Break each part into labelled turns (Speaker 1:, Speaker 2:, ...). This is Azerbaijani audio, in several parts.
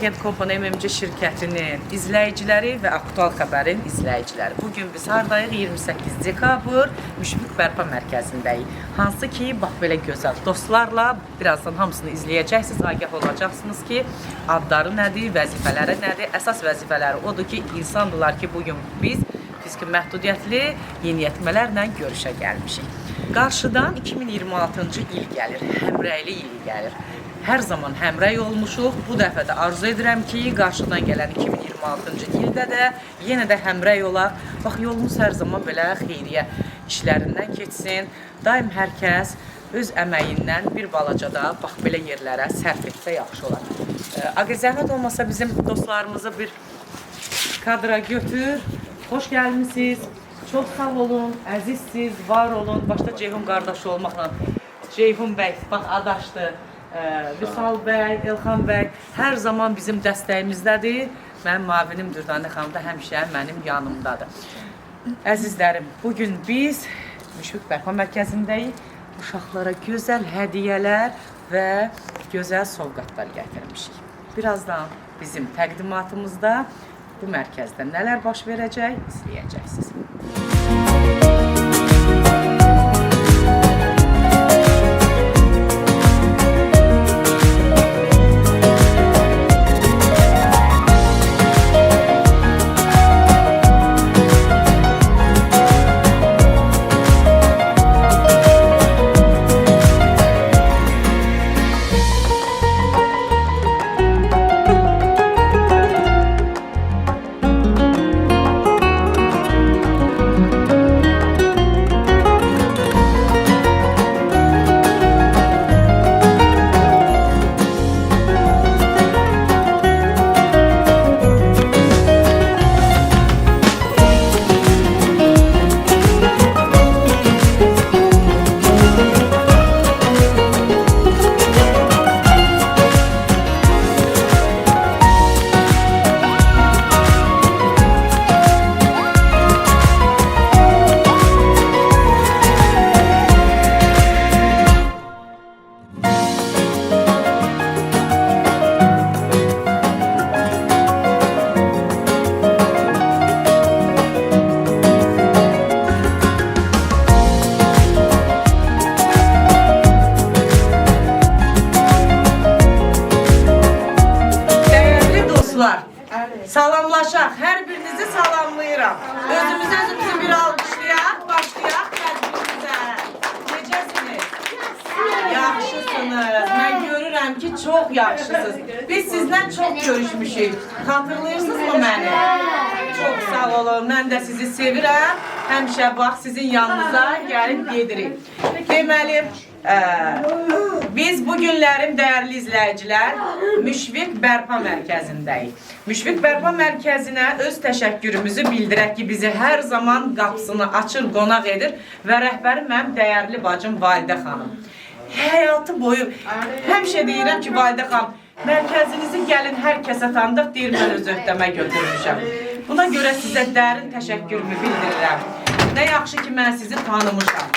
Speaker 1: Trend Company MMC şirkətinin izləyiciləri və Aktual Xəbərin izləyiciləri. Bugün biz hardayıq? 28 dekabr Müşfiq Bərpa Mərkəzindəyik. Hansı ki, bax belə gözəl dostlarla birazdan hamısını izləyəcəksiniz, agah olacaqsınız ki, adları nədir, vəzifələri nədir. Əsas vəzifələri odur ki, insandırlar ki, bugün biz fiziki məhdudiyyətli yeniyetmələrlə görüşə gəlmişik. Qarşıdan 2026-cı il gəlir, həmrəyli il gəlir. Hər zaman həmrəy olmuşuq. Bu dəfə də arzu edirəm ki, qarşıdan gələn 2026-cı ildə də yenə də həmrəy olaq. Bax, yolumuz hər zaman belə xeyriyyə işlərindən keçsin. Daim hər kəs öz əməyindən bir balaca da bax belə yerlərə sərf etsə yaxşı olar. Zəhmət olmasa bizim dostlarımızı bir kadra götür. Xoş gəlmişsiniz. Çox sağ olun, əzizsiz, var olun. Başda Ceyhun qardaşı olmaqla Ceyhun bəy, bax adaşdır. Vüsal bəy, Elxan bəy hər zaman bizim dəstəyimizdədir. Mənim müavinim Dürdanə xanım da həmişə mənim yanımdadır. Əzizlərim, bugün biz Müşfiq Bərpa Mərkəzindəyik. Uşaqlara gözəl hədiyyələr və gözəl sovqatlar gətirmişik. Birazdan bizim təqdimatımızda bu mərkəzdə nələr baş verəcək, izləyəcəksiniz. Salamlaşaq, hər birinizi salamlayıram. Özümüzü bir alqışlayaq, başlayaq tədbirimizə. Necəsiniz? Yaxşısınız. Mən görürəm ki, çox yaxşısınız. Biz sizlə çox görüşmüşük. Xatırlayırsınızmı məni? Çox sağ olun. Mən də sizi sevirəm. Həmişə bax, sizin yanınıza gəlib gedirik. Deməli, biz bu günlərin dəyərli izləyicilər Müşfiq Bərpa Mərkəzindəyik. Müşfiq Bərpa Mərkəzinə öz təşəkkürümüzü bildirək ki, bizi hər zaman qapısını açır, qonaq edir və rəhbəri mənim dəyərli bacım Validə xanım. Həyatı boyu həmişə deyirəm ki, Validə xanım, mərkəzinizi gəlin hər kəsə tanıdıq, deyir mən öz öhdəmə götürmüşəm. Buna görə sizə dərin təşəkkürümü bildirirəm. Nə yaxşı ki, mən sizi tanımışam.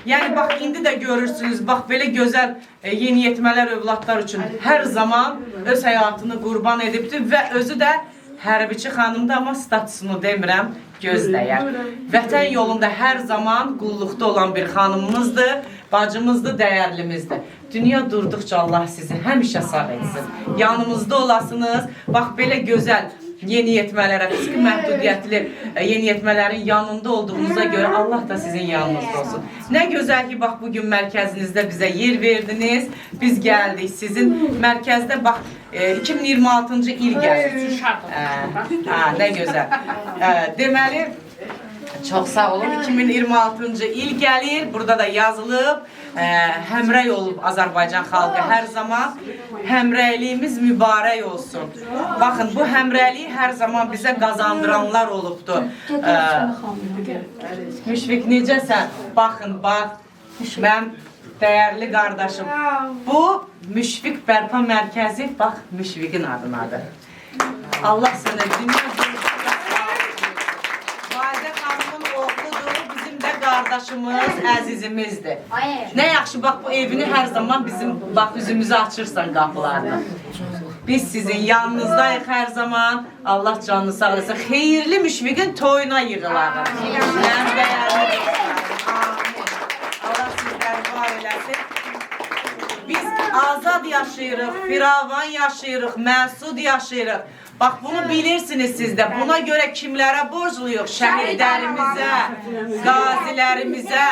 Speaker 1: Yəni, bax, indi də görürsünüz, bax, belə gözəl yeniyetmələr, övladlar üçün hər zaman öz həyatını qurban edibdir və özü də hərbiçi xanımdır, amma statusunu demirəm, gözləyər. Vətən yolunda hər zaman qulluqda olan bir xanımımızdır, bacımızdır, dəyərlimizdir. Dünya durduqca Allah sizi həmişə sağ etsin. Yanımızda olasınız, bax, belə gözəl yeniyetmələrə, fiziki məhdudiyyətli yeniyetmələrin yanında olduğunuza görə Allah da sizin yanınızda olsun. Nə gözəl ki, bax, bugün mərkəzinizdə bizə yer verdiniz, biz gəldik. Sizin mərkəzdə, bax, 2026-cı il gəlir. Nə gözəl. Deməli, çox sağ olun, 2026-cı il gəlir, burada da yazılıb, həmrəy olub Azərbaycan xalqı hər zaman. Həmrəyliyimiz mübarək olsun. Baxın, bu həmrəyliyi hər zaman bizə qazandıranlar olubdur. Müşfiq, necəsən? Baxın, bax, mənim dəyərli qardaşım. Bu, Müşfiq Bərpa Mərkəzi, bax, Müşfiqin adınadır. Allah sənə dünya Validə xanımın oğludur, bizim də qardaşımız. qardaşımız, əzizimizdir. Nə yaxşı, bax bu evini hər zaman bizim, bax üzümüzü açırsan qapılarını. Biz sizin yanınızdayıq hər zaman. Allah canını sağ olasın. Xeyirli Müşfiqin toyuna yığılarıq. Mənim dəyərli dostlarım. Allah sizləri var eləsin. Biz azad yaşayırıq, firavan yaşayırıq, məsud yaşayırıq. Bax bunu bilirsiniz siz də. Buna görə kimlərə borcluyuq? Şəhidlərimizə, qazilərimizə,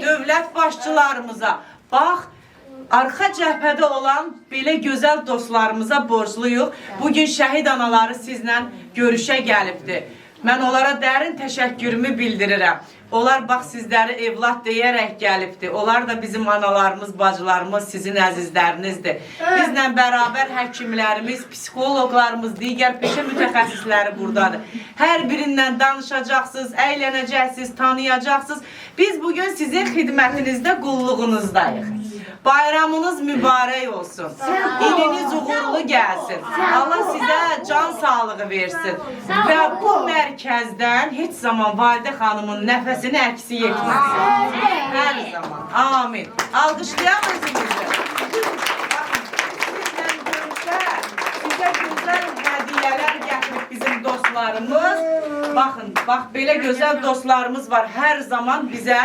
Speaker 1: dövlət başçılarımıza. Bax, arxa cəbhədə olan belə gözəl dostlarımıza borcluyuq. Bugün şəhid anaları sizlə görüşə gəlibdir. Mən onlara dərin təşəkkürümü bildirirəm. Onlar bax sizləri evlad deyərək gəlibdir. Onlar da bizim analarımız, bacılarımız, sizin əzizlərinizdir. Bizlə bərabər həkimlərimiz, psixoloqlarımız, digər peşə mütəxəssisləri buradadır. Hər birindən danışacaqsınız, əylənəcəksiniz, tanıyacaqsınız. Biz bugün sizin xidmətinizdə, qulluğunuzdayıq. Bayramınız mübarək olsun. İliniz uğurlu gəlsin. Allah sizə can sağlığı versin. Və bu mərkəzdən heç zaman Validə xanımın nəfəsini əksik etməsin. Hər zaman. Amin. Alqışlayaq özümüzü. Sizlə görüşə, sizə gözəl hədiyyələr gətirib bizim dostlarımız. Baxın, bax belə gözəl dostlarımız var. Hər zaman bizə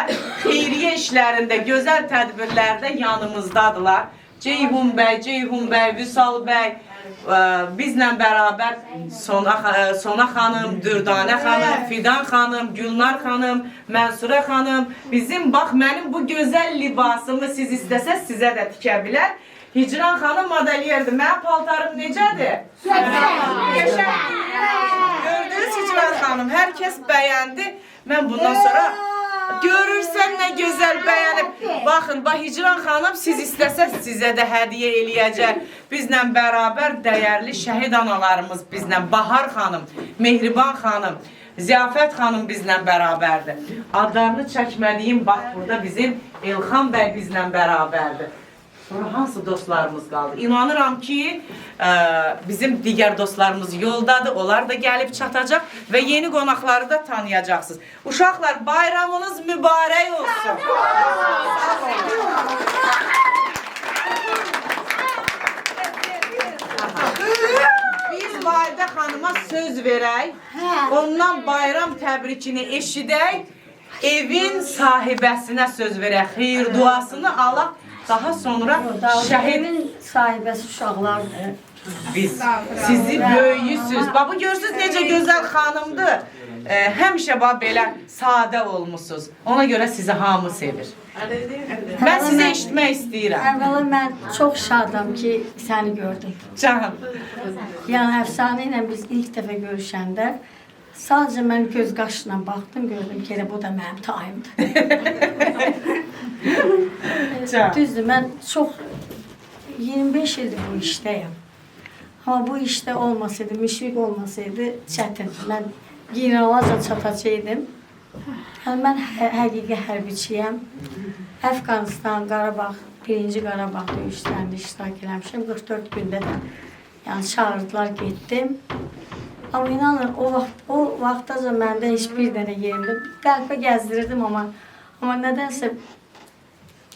Speaker 1: xeyriyyə işlərində, gözəl tədbirlərdə yanımızdadılar. Ceyhun bəy, Vüsal bəy, bizlə bərabər Sona xanım, Dürdanə xanım, Fidan xanım, Gülnar xanım, Mənsurə xanım. Bizim, bax, mənim bu gözəl libasımı siz istəsəz sizə də tikə bilər. Hicran xanım modelyerdir. Mənim paltarım necədir? Gördünüz Hicran xanım, hər kəs bəyəndi. Mən bundan sonra görürsən nə gözəl bəyənib. Baxın, bax Hicran xanım siz istəsəz sizə də hədiyyə eləyəcək. Bizlə bərabər dəyərli şəhid analarımız bizlə. Bahar xanım, Mehriban xanım, Ziyafət xanım bizlə bərabərdir. Adlarını çəkmədiyim, bax burada bizim Elxan bəy bizlə bərabərdir. Sonra hansı dostlarımız qaldı? İnanıram ki, bizim digər dostlarımız yoldadır, onlar da gəlib çatacaq və yeni qonaqları da tanıyacaqsınız. Uşaqlar, bayramınız mübarək olsun. Biz Validə xanıma söz verək, ondan bayram təbrikini eşidək, evin sahibəsinə söz verək, xeyir duasını alaq. Daha sonra şəhidin
Speaker 2: sahibəsi uşaqlardır.
Speaker 1: Biz sizi böyüyüsünüz. Bax, bu görürsünüz necə gözəl xanımdır. Həmişə bax belə sadə olmusunuz. Ona görə sizi hamı sevir. Mən sizə eşitmək istəyirəm.
Speaker 2: Əvvəla mən çox şadam ki, səni gördüm.
Speaker 1: Canım.
Speaker 2: Yəni əfsanə ilə biz ilk dəfə görüşəndə sadəcə mən göz qaşına baxdım, gördüm ki, bu da mənim tayımdır. Düzdür, mən çox 25 ildir bu işdəyəm. Amma bu işdə olmasaydı, Müşfiq olmasaydı çətin. Mən generalacan çatacaqdım. Yəni mən həqiqi hərbiçiyəm. Əfqanistan, Qarabağ, 1-ci Qarabağ döyüşlərində iştirak eləmişəm. 44 gündə də yəni çağırdılar, getdim. Amma inanın, o vaxtaca məndə heç bir dənə yerimdə qəlbə gəzdirirdim, amma nədənsə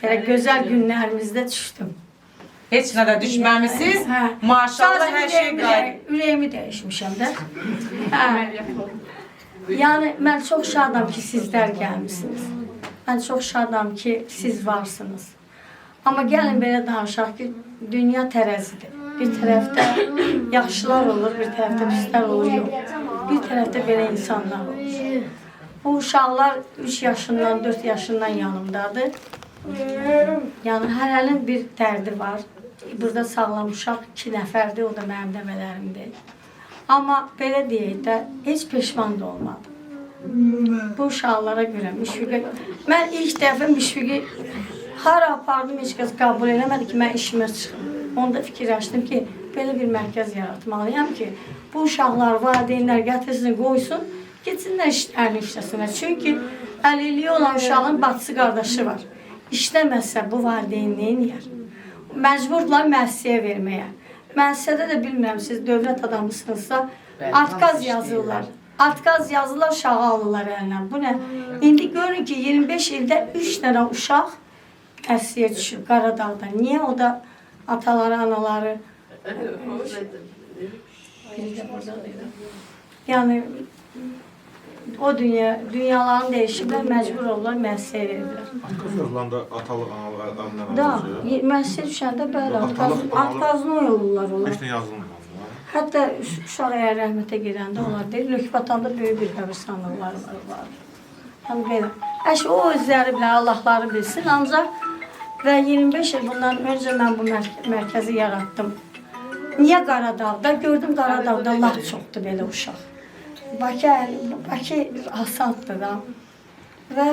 Speaker 2: belə gözəl günlərimizdə düşdüm.
Speaker 1: Heç nədə düşməmisiniz. Maşallah hər şey qayıb.
Speaker 2: Ürəyimi dəyişmişəm də. Yəni mən çox şadam ki, sizlər gəlmişsiniz. Mən çox şadam ki, siz varsınız. Amma gəlin belə danışaq ki, dünya tərəzidir. Bir tərəfdə yaxşılar olur, bir tərəfdə pislər olur, yox. Bir tərəfdə belə insanlar olur. Bu uşaqlar 3 yaşından, 4 yaşından yanımdadır. Yəni hərənin bir dərdi var. Burada sağlam uşaq 2 nəfərdir, o da mənim dəvələrimdir. Amma belə deyək də, heç peşman da olmadım. Bu uşaqlara görə Müşfiqə... Mən ilk dəfə Müşfiqi hara apardım, heç kəs qəbul eləmədi ki, mən işimə çıxım. Onda fikirləşdim ki, belə bir mərkəz yaratmalıyam ki, bu uşaqlar, valideynlər gətirsin, qoysun, getsinlər işlərini işləsinlər. Çünki əlilliyi olan uşağın bacısı qardaşı var. İşləməsə bu valideyn neyniyər? Məcburdular müəssisəyə verməyə. Müəssisədə də bilmirəm, siz dövlət adamısınızsa, atkaz yazırlar. Atqaz yazırlar, uşağı alırlar əlinə. Bu nə? İndi görün ki, 25 ildə 3 dənə uşaq əsliyə düşüb Qaradağda. Niyə? O da ataları, anaları biri də buradadır. Yəni o dünyaların dəyişiblər, məcbur olurlar, müəssisə verirlər.
Speaker 3: Atqaz yazılanda atalı analar
Speaker 2: Da, müəssisə düşəndə belə Atqazını oyulurlar onlar.
Speaker 3: Heç nə yazılmır.
Speaker 2: Hətta uşaq əgər rəhmətə gedəndə onlar deyir, Lökbatanda böyük bir qəbirstanlıqları var. Yəni belə. O özləri bilər, Allahları bilsin. Ancaq və 25 il bundan öncə mən bu mərkəzi yaratdım. Niyə Qaradağda? Gördüm Qaradağda lap çoxdur belə uşaq. Bakı asandır da. Və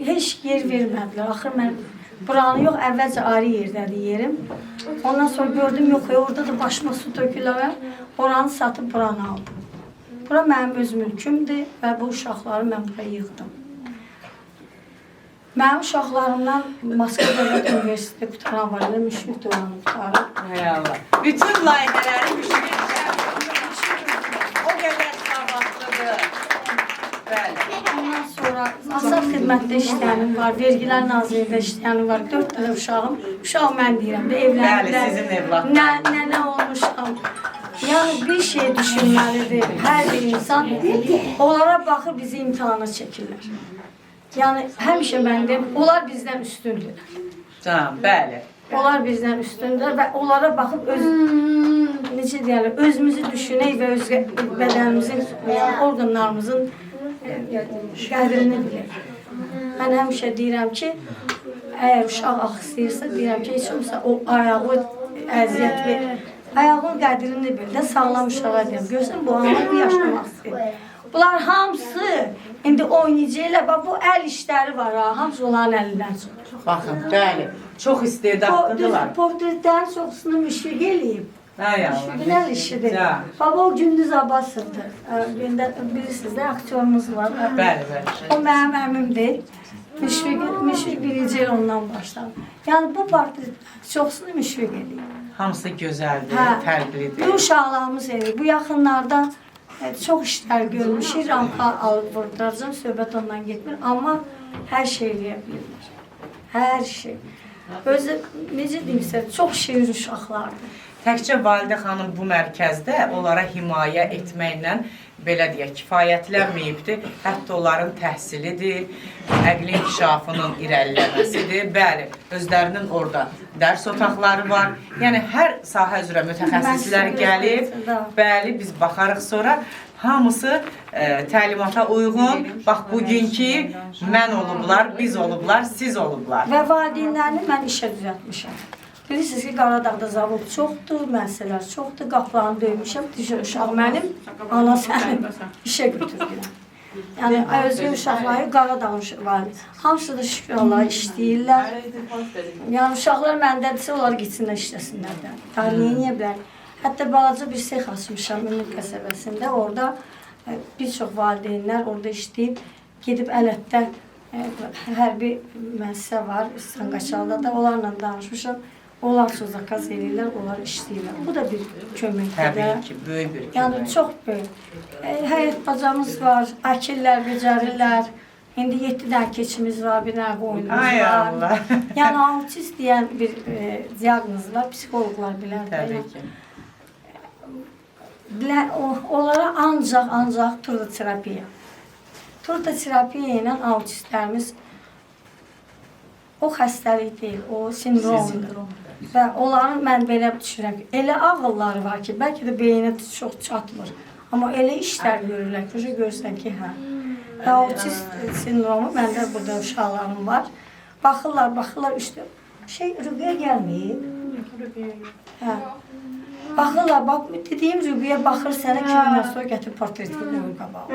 Speaker 2: heç yer vermədilər. Axır mən buranı yox, əvvəlcə ayrı yerdədir yerim. Ondan sonra gördüm, yox, orada da başıma su tökülər. Oranı satıb buranı aldım. Bura mənim öz mülkümdür və bu uşaqları mən buraya yığdım. Mənim uşaqlarımdan Moskva Dövlət Universiteti qutaran var, Müşfiq Doğanı qutarıb.
Speaker 1: Hay Allah. Bütün layihələri Müşfiq o qədər savadlıdır. Bəli.
Speaker 2: Ondan sonra Azad xidmətdə işləyənim var, Vergilər Nazirliyində işləyənim var. 4 dənə uşağım. Uşaq mən deyirəm də, evləniblər.
Speaker 1: Bəli, sizin evlatlar.
Speaker 2: Nənə olmuşam. Yəni bir şey düşünməlidir. Hər bir insan onlara baxıb bizi imtihana çəkirlər. Yəni həmişə mən deyim, onlar bizdən üstündür.
Speaker 1: Can, bəli.
Speaker 2: Onlar bizdən üstündür və onlara baxıb necə deyirlər, özümüzü düşünək və öz bədənimizin, orqanlarımızın qədrini bilir. Mən həmişə deyirəm ki, əgər uşaq axsayırsa, deyirəm ki, heç olmasa o ayağı əziyyət verir. Ayağın qədrini bilir də, sağlam uşağa deyirəm. Görsən, bu anlar bu yaşamaq istəyir. Bunlar hamısı indi oynayacaqlar. Bax, bu əl işləri var ha, hamısı onların əlindən çıxır.
Speaker 1: Baxın, bəli. Çox istedadlıdırlar.
Speaker 2: Portretlərin çoxsunu Müşfiq eləyib.
Speaker 1: Hay Allah.
Speaker 2: Müşfiqin əl işidir. Baba o Gündüz Abbasovdur. Bilirsiniz də, aktyorumuz var.
Speaker 1: Bəli, bəli.
Speaker 2: O mənim əmimdir. Müşfiq birinci il ondan başladı. Yəni bu portretlərin çoxsunu Müşfiq eləyib.
Speaker 1: Hamısı gözəldir, fərqlidir.
Speaker 2: Bu uşaqlarımız eləyib. Bu yaxınlarda çox işlər görmüşük. Rampa alıb vurduracam, söhbət ondan getmir. Amma hər şey eləyə bilirlər. Hər şey. Özü, necə deyimsə, çox şirin uşaqlardır.
Speaker 1: Təkcə Validə xanım bu mərkəzdə onlara himayə etməklə belə deyək, kifayətlənməyibdir. Hətta onların təhsilidir, əqli inkişafının irəliləməsidir. Bəli, özlərinin orada dərs otaqları var. Yəni, hər sahə üzrə mütəxəssislər gəlib. Bəli, biz baxarıq sonra. Hamısı təlimata uyğun. Bax, bugünkü mən olublar, biz olublar, siz olublar.
Speaker 2: Və valideynlərini mən işə düzəltmişəm. Bilirsiniz ki, Qaradağda zavod çoxdur, müəssisələr çoxdur, qapılarını döymüşəm. Uşaq mənim, ana sənin işə götürdülər. Yəni, özgə uşaqları Qaradağ var. Hamısı da şükür Allah'a işləyirlər. Yəni, uşaqlar məndədirsə, onlar gitsinlər, işləsinlər də. Niyə bilər? Hətta balaca bir sex açmışam Ümid qəsəbəsində. Orada bir çox valideynlər orada işləyib, gedib Ələtdə hərbi müəssisə var, İstanqaçalda da. Onlarla danışmışam. Onlar çox zakaz edirlər, onlar işləyirlər. Bu da bir köməkdir.
Speaker 1: Təbii ki, böyük bir kömək.
Speaker 2: Yəni, çox böyük. Həyət bacamız var, akillər, becərirlər. İndi 7 dənə keçimiz var, bir dənə qoyunumuz var.
Speaker 1: Ay Allah.
Speaker 2: Yəni, autist deyən bir diaqnozlar, psixologlar bilər.
Speaker 1: Təbii ki.
Speaker 2: Onlara ancaq turoterapiya. Turoterapiya ilə autistlərimiz o xəstəlik deyil, o sindromdur. Və onların mən belə düşünürəm ki, elə ağılları var ki, bəlkə də beyinə çox çatmır. Amma elə işlər görürlər ki, görürsən ki, hə. Autist sindromu, məndə burada uşaqlarım var. Baxırlar, işte, rüqəyə gəlməyib. Hə. Baxırlar, bax, dediyim rüqəyə baxır sənə 2 gündən sonra gətir portretini qoyur qabağa.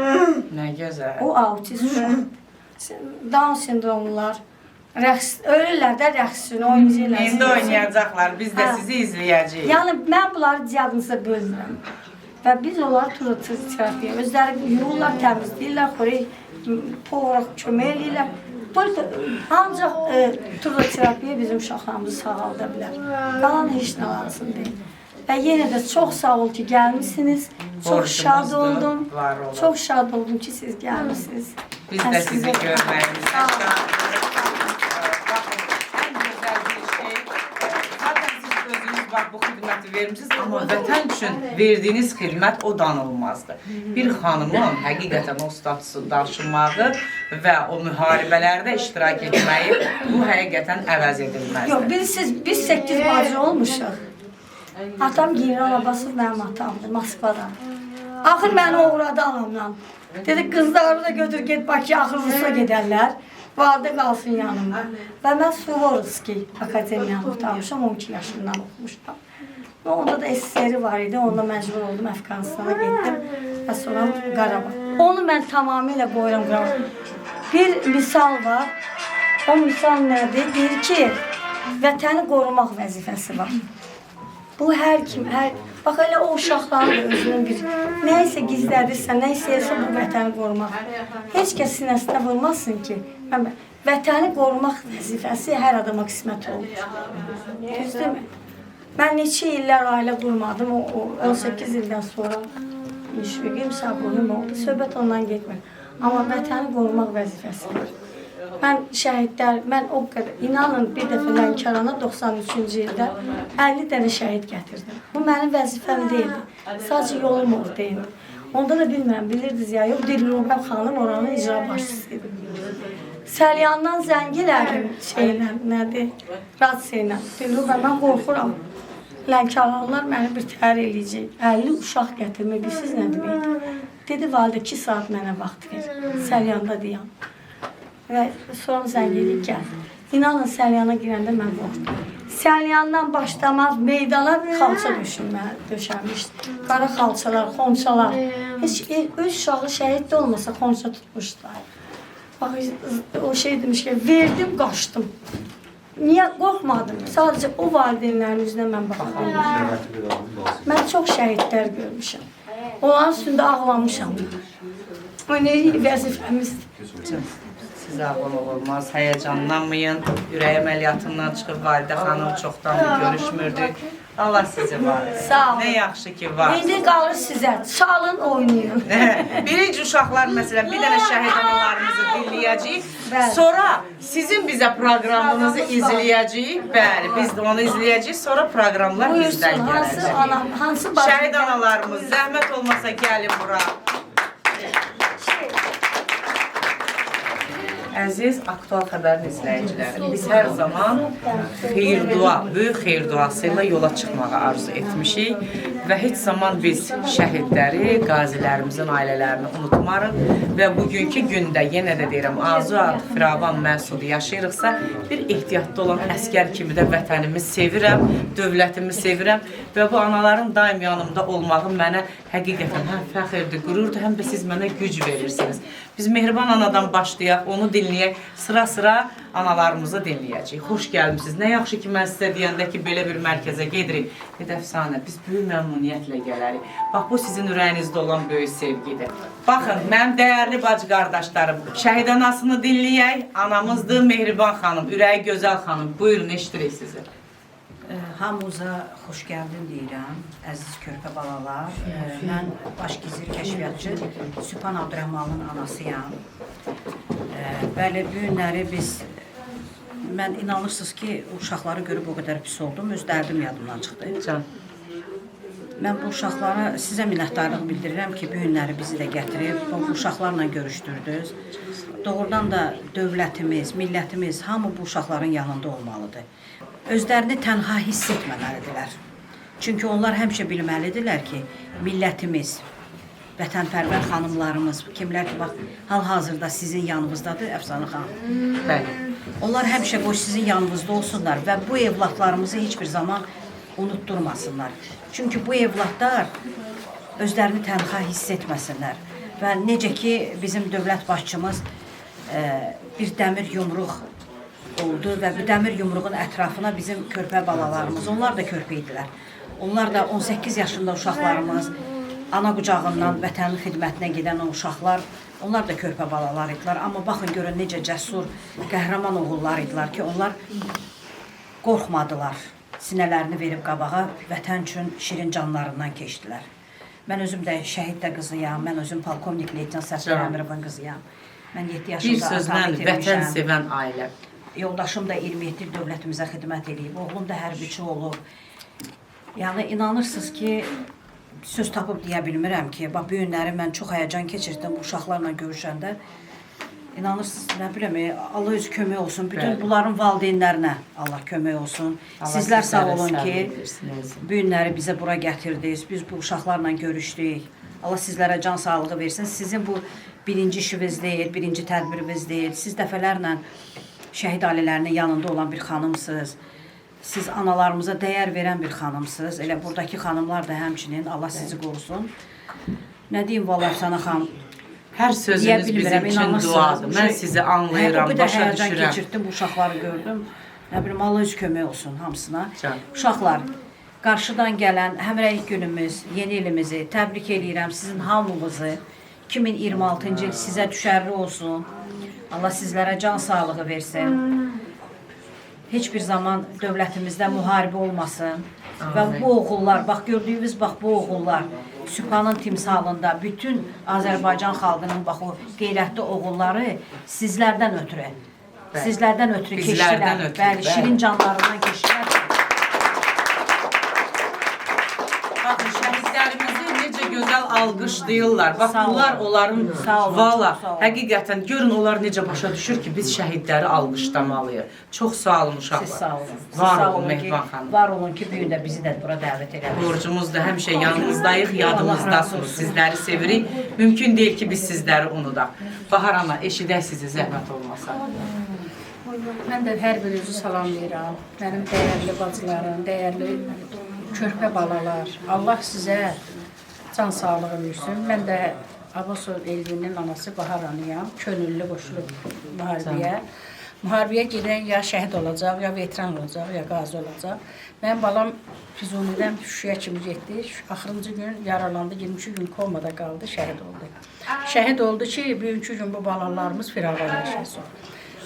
Speaker 1: Nə gözəl.
Speaker 2: O autist uşaq. Down sindromlular. Ölürlər də rəqsini oynayacaqlar.
Speaker 1: İndi oynayacaqlar, biz də sizi izləyəcəyik.
Speaker 2: Yəni, mən bunları diaqnoza bölmürəm. Və biz onları turoterapiya, özləri yuyurlar, təmizləyirlər, xorək kömək eləyirlər. Ancaq turoterapiya bizim uşaqlarımızı sağalda bilər. Qalan heç nə lazım deyil. Və yenə də çox sağ ol ki, gəlmişsiniz. Çox şad
Speaker 1: Borcumuzdur,
Speaker 2: oldum.
Speaker 1: var olun.
Speaker 2: Çox şad oldum ki, siz gəlmişsiniz.
Speaker 1: Biz
Speaker 2: Mən
Speaker 1: də sizi
Speaker 2: sizə-
Speaker 1: görməyimizə
Speaker 2: Sağ olun.
Speaker 1: şadıq. Baxın, ən gözəl bir şey, zaten siz özünüz bax, bu xidməti vermişsiniz, amma vətən üçün verdiyiniz xidmət o danılmazdır. Bir xanımın həqiqətən o statusu daşımağı və o müharibələrdə iştirak etməyi bu həqiqətən əvəz edilməzdir.
Speaker 2: Yox, biz 8 bacı olmuşuq. Atam Giran Abbasov mənim atamdır, Moskvadan. Axır məni uğradı anamdan. Dedi, qızları da götür, get Bakıya, axır Rusya gedərlər. Valide qalsın yanımda. Və mən Suvorovski Akademiyanı qurtarmışam, 12 yaşından oxumuşam. Və onda da SSR var idi, onda məcbur oldum, Əfqanistana getdim və sonra Qarabağ. Onu mən tamamilə qoyuram Qarabağ. Bir misal var, o misal nədir? Deyir ki, vətəni qorumaq vəzifəsi var. Bu hər kim, bax elə o uşaqların da özünün bir, nəyisə gizlədirsə, nə istəyirsə bu vətəni qorumaq. Heç kəs sinəsinə vurmasın ki, vətəni qorumaq vəzifəsi hər adama qismət olur. Düzdürmü? Mən neçə illər ailə qurmadım, o 18 ildən sonra müşfiqim, sabunum oldu, söhbət ondan getmir. Amma vətəni qorumaq vəzifəsi var. Mən şəhidlər, mən o qədər, inanın bir dəfə Lənkərana 93-cü ildə 50 dənə şəhid gətirdim. Bu mənim vəzifəm deyildi, sadəcə yolum orada indi. Onda da bilməm, bilirdiniz ya, yox, Dilrubəm xanım oranın icra başçısıydı. Səlyandan zəng elədim şeylə, nədir, radsiylə. Dilrubəm, mən qorxuram. Lənkəranlar məni bir təhər eləyəcək. 50 uşaq gətirmək, bilirsiniz nə deməkdir? Dedi, validə 2 saat mənə vaxt ver, Səlyanda deyəm. Və sonra zəng edib gəldi. İnanın, Səlyana girəndə mən qorxdum. Səlyandan başlamaz meydana xalça döşənmişdi. Qara xalçalar, xonçalar. Heç öz uşağı şəhid də olmasa xonça tutmuşdular. Bax, o şey demiş ki, verdim, qaçdım. Niyə qorxmadım? Sadəcə o valideynlərin üzünə mən baxdım. Mən çox şəhidlər görmüşəm. Onların üstündə ağlamışam. O nə vəzifəmizdir.
Speaker 1: Sizə ağlamaq olmaz, həyəcanlanmayın. Ürək əməliyyatından çıxıb Validə xanım çoxdandır görüşmürdük. Allah sizi var.
Speaker 2: Sağ olun.
Speaker 1: Nə yaxşı ki var.
Speaker 2: İndi qalır sizə, çalın, oynayın.
Speaker 1: Birinci uşaqlar məsələn, bir dənə şəhid analarımızı dinləyəcəyik.
Speaker 2: Bəli.
Speaker 1: Sonra sizin bizə proqramınızı izləyəcəyik. Bəli, biz də onu izləyəcəyik. Sonra proqramlar bizdən
Speaker 2: Buyursun, hansı
Speaker 1: gələcək.
Speaker 2: anam, hansı bacım?
Speaker 1: Şəhid analarımız, zəhmət olmasa gəlin bura. Əziz Aktual Xəbərin izləyiciləri, biz hər zaman xeyir-dua, böyük xeyir-duası ilə yola çıxmağı arzu etmişik və heç zaman biz şəhidləri, qazilərimizin ailələrini unutmarıq və bugünkü gündə yenə də deyirəm, arzu adı firavan məsudu yaşayırıqsa, bir ehtiyatlı olan əskər kimi də vətənimi sevirəm, dövlətimi sevirəm və bu anaların daim yanımda olmağı mənə həqiqətən həm fəxirdir, qürurdur, həm də siz mənə güc verirsiniz. Biz Mehriban anadan başlayaq, onu dinləyək, sıra-sıra analarımızı dinləyəcəyik. Xoş gəlmişsiniz. Nə yaxşı ki, mən sizə deyəndə ki, belə bir mərkəzə gedirik. Bir əfsanə, biz böyük məmnuniyyətlə gələrik. Bax, bu sizin ürəyinizdə olan böyük sevgidir. Baxın, mənim dəyərli bacı qardaşlarım, şəhid anasını dinləyək, anamızdır Mehriban xanım, ürəyi gözəl xanım. Buyurun, eşidirik sizi.
Speaker 4: Hamınıza xoş gəldin deyirəm, əziz körpə balalar. Mən baş gizir kəşfiyyatçı Sübhan Abdurrahmanın anasıyam. Bəli, bu günləri mən inanırsınız ki, uşaqları görüb o qədər pis oldum, öz dərdim yadımdan çıxdı.
Speaker 1: Can.
Speaker 4: Mən bu uşaqlara sizə minnətdarlıq bildirirəm ki, bu günləri bizi də gətirib, bu uşaqlarla görüşdürdünüz. Doğrudan da dövlətimiz, millətimiz, hamı bu uşaqların yanında olmalıdır. Özlərini tənha hiss etməməlidirlər. Çünki onlar həmişə bilməlidirlər ki, millətimiz, vətənpərvər xanımlarımız, kimlər ki, bax, hal-hazırda sizin yanınızdadır, Əfsanə xanım.
Speaker 1: Bəli.
Speaker 4: Onlar həmişə qoy sizin yanınızda olsunlar və bu evladlarımızı heç bir zaman unutturmasınlar. Çünki bu evladlar özlərini tənha hiss etməsinlər. Və necə ki, bizim dövlət başçımız bir dəmir yumruq oldu və bu dəmir yumruğun ətrafına bizim körpə balalarımız, onlar da körpə idilər. Onlar da 18 yaşında uşaqlarımız, ana qucağından vətənin xidmətinə gedən o uşaqlar, onlar da körpə balalar idilər. Amma baxın, görün necə cəsur, qəhrəman oğullar idilər ki, onlar qorxmadılar. sinələrini verib qabağa vətən üçün şirin canlarından keçdilər. Mən özüm də şəhid də qızıyam, mən özüm polkovnik leytenant Səfər Əmirovun qızıyam. Mən 7 yaşında
Speaker 1: Bir sözlə vətən sevən ailə.
Speaker 4: Yoldaşım da 27 il dövlətimizə xidmət edib, oğlum da hərbiçi olub. Yəni inanırsınız ki, söz tapıb deyə bilmirəm ki, bax bu günləri mən çox həyəcan keçirdim bu uşaqlarla görüşəndə. İnanırsınız, nə biləm, Allah öz kömək olsun. Bütün bunların valideynlərinə Allah kömək olsun. Sizlər sağ olun ki, bu günləri bizə bura gətirdiniz. Biz bu uşaqlarla görüşdük. Allah sizlərə can sağlığı versin. Sizin bu birinci işiniz deyil, birinci tədbiriniz deyil. Siz dəfələrlə şəhid ailələrinin yanında olan bir xanımsınız. Siz analarımıza dəyər verən bir xanımsınız. Elə buradakı xanımlar da həmçinin Allah sizi qorusun. Nə deyim, vallahi sana xanım,
Speaker 1: Hər sözünüz bizim üçün duadır. Mən sizi anlayıram, başa düşürəm.
Speaker 4: Həyəcan keçirdim, bu uşaqları gördüm. Nə bilim, Allah öz kömək olsun hamısına. Uşaqlar, qarşıdan gələn həmrəylik günümüz, yeni ilimizi təbrik edirəm sizin hamınızı. 2026-cı il sizə düşərli olsun. Allah sizlərə can sağlığı versin. Heç bir zaman dövlətimizdə müharibə olmasın. Və bu oğullar, bax gördüyünüz bax bu oğullar, Sübhanın timsalında bütün Azərbaycan xalqının bax o qeyrətli oğulları sizlərdən ötürü keçdilər. Bəli, şirin canlarından keçdilər.
Speaker 1: Baxın, şəhidlərimizi necə gözəl alqışlayırlar. Bax, bunlar onların valla, həqiqətən görün onlar necə başa düşür ki, biz şəhidləri alqışlamalıyıq. Çox sağ olun uşaqlar.
Speaker 4: Siz sağ olun.
Speaker 1: Var olun Mehman xanım.
Speaker 4: Var olun ki, bir gün də bizi də bura dəvət edərsiniz.
Speaker 1: Borcumuz da həmişə yanınızdayıq, yadımızdasınız. Sizləri sevirik. Mümkün deyil ki, biz sizləri unudaq. Bahar ana, eşidək sizi zəhmət olmasa.
Speaker 5: Mən də hər birinizi salamlayıram. Mənim dəyərli bacılarım, dəyərli körpə balalar. Allah sizə can sağlığı versin. Mən də Abbasov Elvinin anası Bahar anıyam. Könüllü qoşulub müharibəyə. Müharibəyə gedən ya şəhid olacaq, ya veteran olacaq, ya qazi olacaq. Mənim balam Füzunidən Şuşaya kimi getdi. Axırıncı gün yaralandı, 22 gün komada qaldı, şəhid oldu. Şəhid oldu ki, bugünkü gün bu balalarımız firağa yaşasın.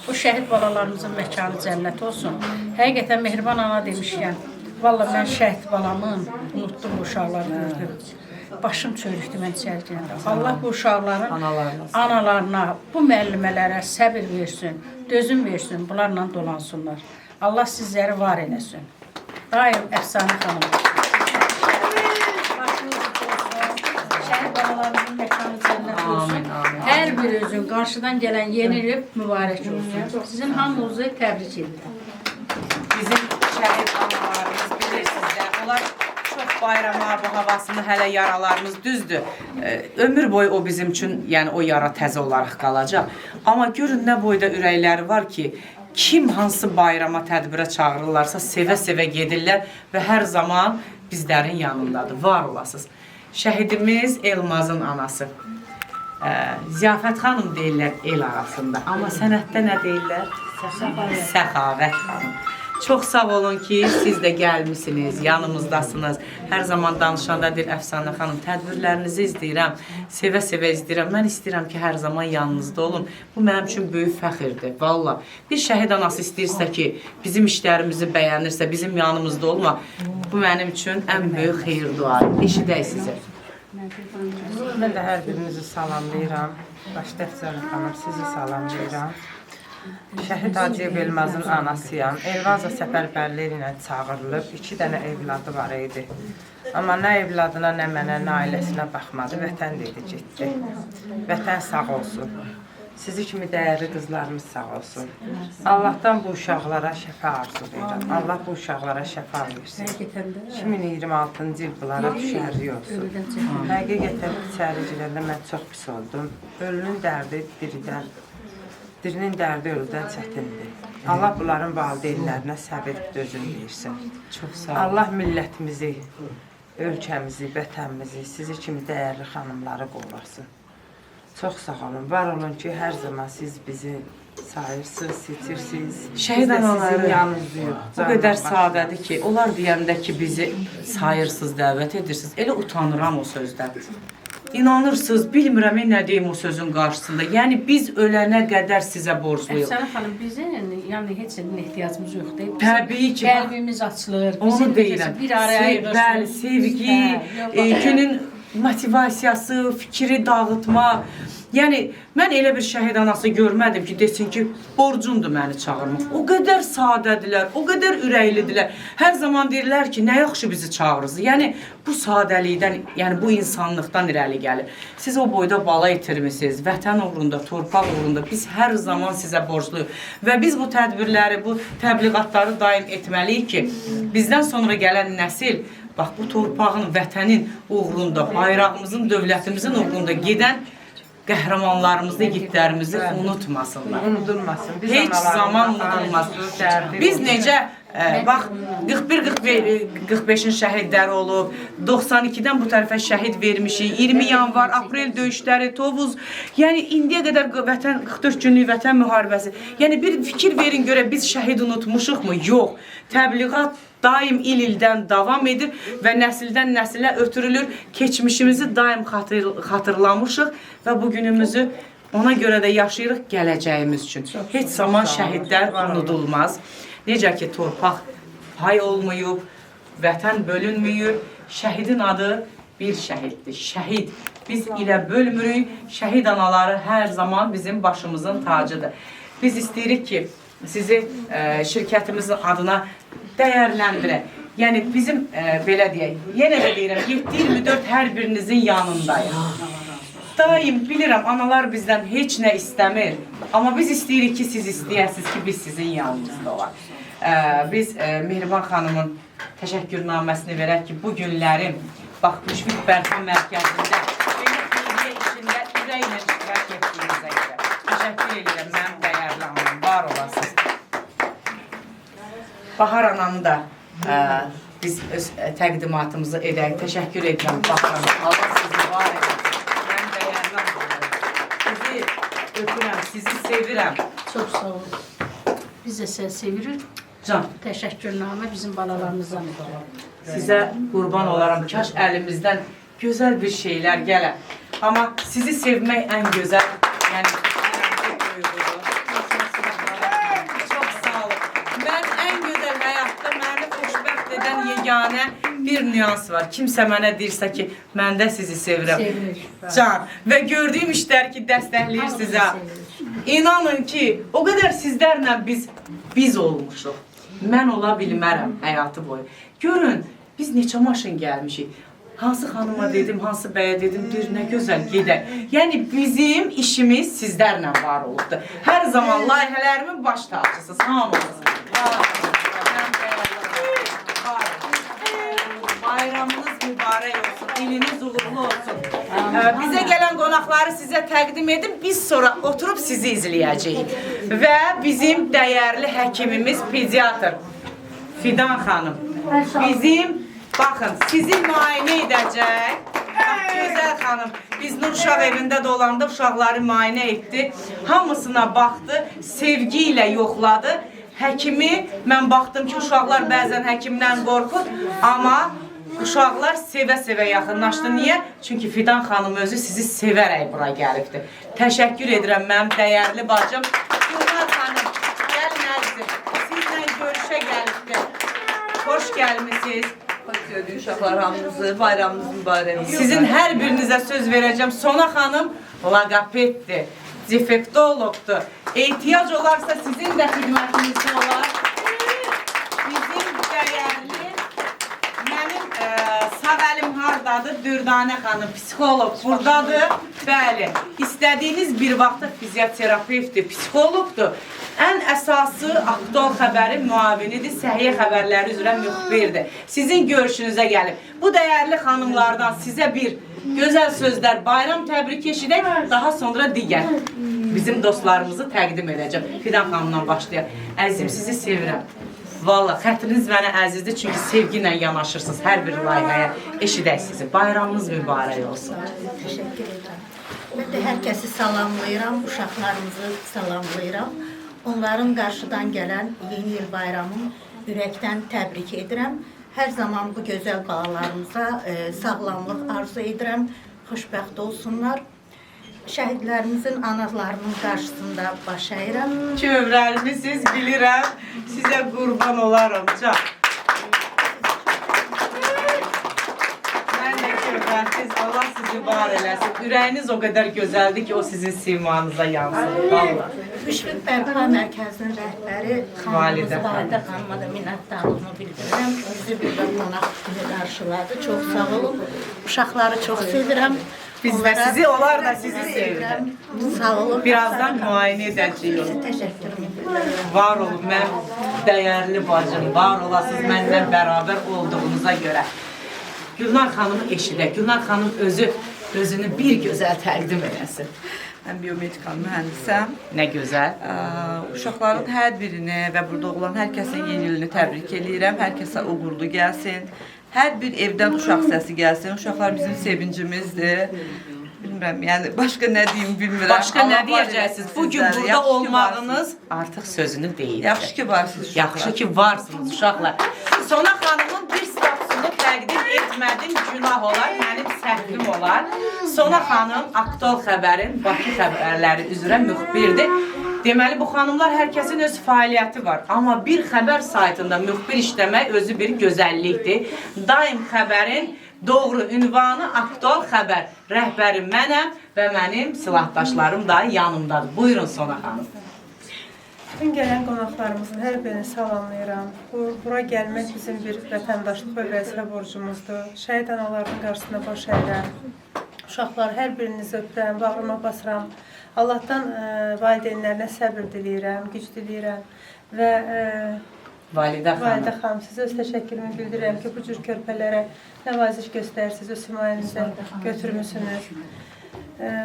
Speaker 5: Bu şəhid balalarımızın məkanı cənnət olsun. Həqiqətən Mehriban ana demişkən, valla mən şəhid balamın unutdum bu uşaqları gördüm. Başım çörükdü mən içərkəndə. Allah bu uşaqların analarına, bu müəllimələrə səbir versin, dözüm versin, bunlarla dolansınlar. Allah sizləri var eləsin. Daim Əfsanə xanım. Şəhid balalarımızın məkanı cənnət olsun. Hər bir özün qarşıdan gələn yeni il mübarək olsun. Sizin hamınızı təbrik edirəm.
Speaker 1: Bizim şəhid analarımız bilirsiniz də, onlar çox bayrama, bu havasını hələ yaralarımız düzdür. Ömür boyu o bizim üçün, yəni o yara təzə olaraq qalacaq. Amma görün nə boyda ürəkləri var ki, kim hansı bayrama, tədbirə çağırırlarsa sevə-sevə gedirlər və hər zaman bizlərin yanındadır, var olasınız. Şəhidimiz Elmazın anası. Ziyafət xanım deyirlər el arasında, amma sənətdə nə deyirlər? Səxavət xanım. Çox sağ olun ki, siz də gəlmişsiniz, yanımızdasınız. Hər zaman danışanda deyir Əfsanə xanım, tədbirlərinizi izləyirəm, sevə-sevə izləyirəm. Mən istəyirəm ki, hər zaman yanınızda olun. Bu mənim üçün böyük fəxirdir, valla. Bir şəhid anası istəyirsə ki, bizim işlərimizi bəyənirsə, bizim yanımızda olma, bu mənim üçün ən böyük xeyir duadır. Eşidək sizi.
Speaker 6: Mən də hər birinizi salamlayıram. Başda Əfsanə xanım, sizi salamlayıram. Şəhid Hacıyev Elmazın anasıyam. Elvaza səfərbərliyi ilə çağırılıb, 2 dənə evladı var idi. Amma nə evladına, nə mənə, nə ailəsinə baxmadı, vətən dedi, getdi. Vətən sağ olsun. Sizi kimi dəyərli qızlarımız sağ olsun. Allahdan bu uşaqlara şəfa arzu verirəm. Allah bu uşaqlara şəfa versin. 2026-cı il bunlara düşərli olsun. Həqiqətən içəri girəndə mən çox pis oldum. Ölünün dərdi dirinin dərdi ölüdən çətindir. Allah bunların valideynlərinə səbir, dözüm versin.
Speaker 1: Çox sağ olun.
Speaker 6: Allah millətimizi, ölkəmizi, vətənimizi, sizi kimi dəyərli xanımları qorlasın. Çox sağ olun, var olun ki, hər zaman siz bizi sayırsınız, seçirsiniz.
Speaker 1: Şəhid anaları bu qədər
Speaker 6: sadədir
Speaker 1: sadədir ki, onlar deyəndə ki, bizi sayırsınız, dəvət edirsiniz. Elə utanıram o sözdən. inanırsınız, bilmirəm nə deyim o sözün qarşısında. Yəni biz ölənə qədər sizə borcluyuq.
Speaker 5: Əfsanə xanım, bizim yəni heç nəyin ehtiyacımız yoxdur.
Speaker 1: Təbii ki,
Speaker 5: Qəlbimiz açılır.
Speaker 1: onu deyirəm.
Speaker 5: Bir araya yığırsın.
Speaker 1: Bəli, sevgi, günün motivasiyası, fikri dağıtma. Yəni mən elə bir şəhid anası görmədim ki, desin ki, borcumdur məni çağırmaq. O qədər sadədirlər, o qədər ürəklidirlər. Hər zaman deyirlər ki, nə yaxşı bizi çağırırsınız. Yəni bu sadəlikdən, yəni bu insanlıqdan irəli gəlir. Siz o boyda bala itirmisiniz, vətən uğrunda, torpaq uğrunda biz hər zaman sizə borcluyuq. Və biz bu tədbirləri, bu təbliğatları daim etməliyik ki, bizdən sonra gələn nəsil bax bu torpağın, vətənin uğrunda, bayrağımızın, dövlətimizin uğrunda gedən qəhrəmanlarımızı, igidlərimizi unutmasınlar.
Speaker 6: Unudulmasın. Biz
Speaker 1: Heç zaman unudulmaz. Biz necə, bax, 41-45-in şəhidləri olub, 92-dən bu tərəfə şəhid vermişik, 20 yanvar, aprel döyüşləri, Tovuz, yəni indiyə qədər vətən, 44 günlük vətən müharibəsi, yəni bir fikir verin görə biz şəhid unutmuşuq mu? Yox. Təbliğat daim il-ildən davam edir və nəsildən nəsilə ötürülür. Keçmişimizi daim xatırlamışıq və bugünümüzü ona görə də yaşayırıq gələcəyimiz üçün. Heç zaman şəhidlər unudulmaz. Necə ki, torpaq pay olmayıb, vətən bölünməyib, şəhidin adı bir şəhiddir. Şəhid. Biz ilə bölmürük, şəhid anaları hər zaman bizim başımızın tacıdır. Biz istəyirik ki, sizi şirkətimizin adına dəyərləndirək. Yəni bizim belə deyək, yenə də deyirəm, 7-24 hər birinizin yanındayıq. Daim bilirəm, analar bizdən heç nə istəmir. Amma biz istəyirik ki, siz istəyəsiniz ki, biz sizin yanınızda olaq. Biz Mehriban xanımın təşəkkürnaməsini verək ki, bu günlərin bax, Müşfiq Bərpa Mərkəzində belə işində ürəklə iştirak etdiyinizə görə. Təşəkkür edirəm, mənim dəyərli anam, var olasınız. Bahar anamı da biz öz təqdimatımızı edək. Təşəkkür edirəm Bahar anam. Allah sizi var edin. Mən dəyərli anam. Sizi öpürəm, sizi sevirəm.
Speaker 5: Çox sağ olun. Biz də sizi sevirik.
Speaker 1: Can,
Speaker 5: Təşəkkürnamə bizim balalarımızdan ibarət.
Speaker 1: sizə qurban olaram. Kaş əlimizdən gözəl bir şeylər gələ. Amma sizi sevmək ən gözəl, yəni duyğudur. Çox sağ olun. Mən ən gözəl həyatda məni xoşbəxt edən yeganə bir nüans var. Kimsə mənə deyirsə ki, mən də sizi sevirəm.
Speaker 5: Sevirik.
Speaker 1: Can, və gördüyüm işlər ki, dəstəkləyir sizə. İnanın ki, o qədər sizlərlə biz olmuşuq. Mən ola bilmərəm həyatı boyu. Görün, biz neçə maşın gəlmişik. Hansı xanıma dedim, hansı bəyə dedim, deyir, nə gözəl gedək. Yəni, bizim işimiz sizlərlə var olubdur. Hər zaman layihələrimin baş tacısınız, hamınız. Bayramınız mübarək olsun, iliniz uğurlu olsun. Bizə gələn qonaqları sizə təqdim edib, biz sonra oturub sizi izləyəcəyik. Və bizim dəyərli həkimimiz, pediatr Fidan xanım, bizim, baxın, sizi müayinə edəcək. Gözəl xanım, biz Nur uşaq evində də olanda uşaqları müayinə etdi. Hamısına baxdı, sevgi ilə yoxladı. Həkimi, mən baxdım ki, uşaqlar bəzən həkimdən qorxur, amma uşaqlar sevə-sevə yaxınlaşdı. Niyə? Çünki Fidan xanım özü sizi sevərək bura gəlibdir. Təşəkkür edirəm mənim dəyərli bacım. Gülnar xanım, gəlin əzizim, sizlə görüşə gəlibdir. Xoş gəlmişsiniz.
Speaker 7: Hoş gördük uşaqlar hamınızı, bayramınız mübarək olsun.
Speaker 1: Sizin hər birinizə söz verəcəm. Sona xanım logopeddir, defektologdur. Ehtiyac olarsa sizin də xidmətinizdə olar. Bizim dəyərli, mənim sağ əlim hardadır? Dürdanə xanım, psixolog buradadır. Bəli, istədiyiniz bir vaxtda fizioterapevtdir, psixologdur. Ən əsası aktual xəbərin müavinidir, səhiyyə xəbərləri üzrə müxbirdir. Sizin görüşünüzə gəlib. Bu dəyərli xanımlardan sizə bir gözəl sözlər, bayram təbrik eşidək, daha sonra digər bizim dostlarımızı təqdim edəcəm. Fidan xanımdan başlayaq. Əzizim, sizi sevirəm. Vallahi, xətriniz mənə əzizdir, çünki sevgi ilə yanaşırsınız hər bir layihəyə. Eşidək sizi. Bayramınız mübarək olsun.
Speaker 8: Təşəkkür edirəm. Mən də hər kəsi salamlayıram, uşaqlarımızı salamlayıram. Onların qarşıdan gələn yeni il bayramını ürəkdən təbrik edirəm. Hər zaman bu gözəl balalarımıza sağlamlıq arzu edirəm. xoşbəxt olsunlar. Şəhidlərimizin analarının qarşısında baş əyirəm.
Speaker 1: Kövrəlmisiniz, bilirəm. Sizə qurban olaram, can. Mən də kövrəlsiz, Allah sizi var eləsin. Ürəyiniz o qədər gözəldir ki, o sizin simanıza yansın. Vallahi.
Speaker 8: Müşfiq Bərpa Mərkəzinin rəhbəri
Speaker 1: Validə
Speaker 8: xanımımız Validə xanıma da minnətdarlığımı bildirirəm. Bizi burada qonaq kimi qarşıladı. Çox sağ olun. Uşaqları çox sevirəm.
Speaker 1: Biz də sizi, onlar da sizi sevirəm.
Speaker 8: Sağ olun.
Speaker 1: Birazdan müayinə edəcəyik.
Speaker 8: Təşəkkürüm edirəm.
Speaker 1: Var olun, mən dəyərli bacım, var olasınız mənlə bərabər olduğunuza görə. Gülnar xanımı eşidək. Gülnar xanım özünü bir gözəl təqdim eləsin.
Speaker 7: Mən biomedikal mühəndisəm.
Speaker 1: Nə gözəl.
Speaker 7: Uşaqların hər birini və burada olan hər kəsin yeni ilini təbrik eləyirəm. Hər kəsə uğurlu gəlsin. Hər bir evdən uşaq səsi gəlsin. Uşaqlar bizim sevincimizdir. Bilmirəm, yəni başqa nə deyim bilmirəm.
Speaker 1: Başqa nə deyəcəksiniz? Bugün burada olmağınız artıq sözünü deyir.
Speaker 7: Yaxşı ki varsınız uşaqlar.
Speaker 1: Yaxşı ki varsınız uşaqlar. Sona xanımın bir statusunu təqdim etmədim, günah olar, mənim səhvim olar. Sona xanım Aktual Xəbərin Bakı xəbərləri üzrə müxbirdir. Deməli, bu xanımlar hər kəsin öz fəaliyyəti var. Amma bir xəbər saytında müxbir işləmək özü bir gözəllikdir. Daim xəbərin doğru ünvanı Aktual Xəbər. Rəhbərim mənəm və mənim silahdaşlarım da yanımdadır. Buyurun Sona xanım.
Speaker 6: Bütün gələn qonaqlarımızın hər birini salamlayıram. Bura gəlmək bizim bir vətəndaşlıq və vəzifə borcumuzdur. Şəhid anaların qarşısında baş əyirəm. Uşaqlar, hər birinizi öpürəm, bağrıma basıram. Allahdan valideynlərinə səbir diləyirəm, güc diləyirəm və
Speaker 1: Validə
Speaker 6: xanım, sizə öz təşəkkürümü bildirirəm ki, bu cür körpələrə nəvaziş göstərirsiniz, öz himayənizə götürmüsünüz.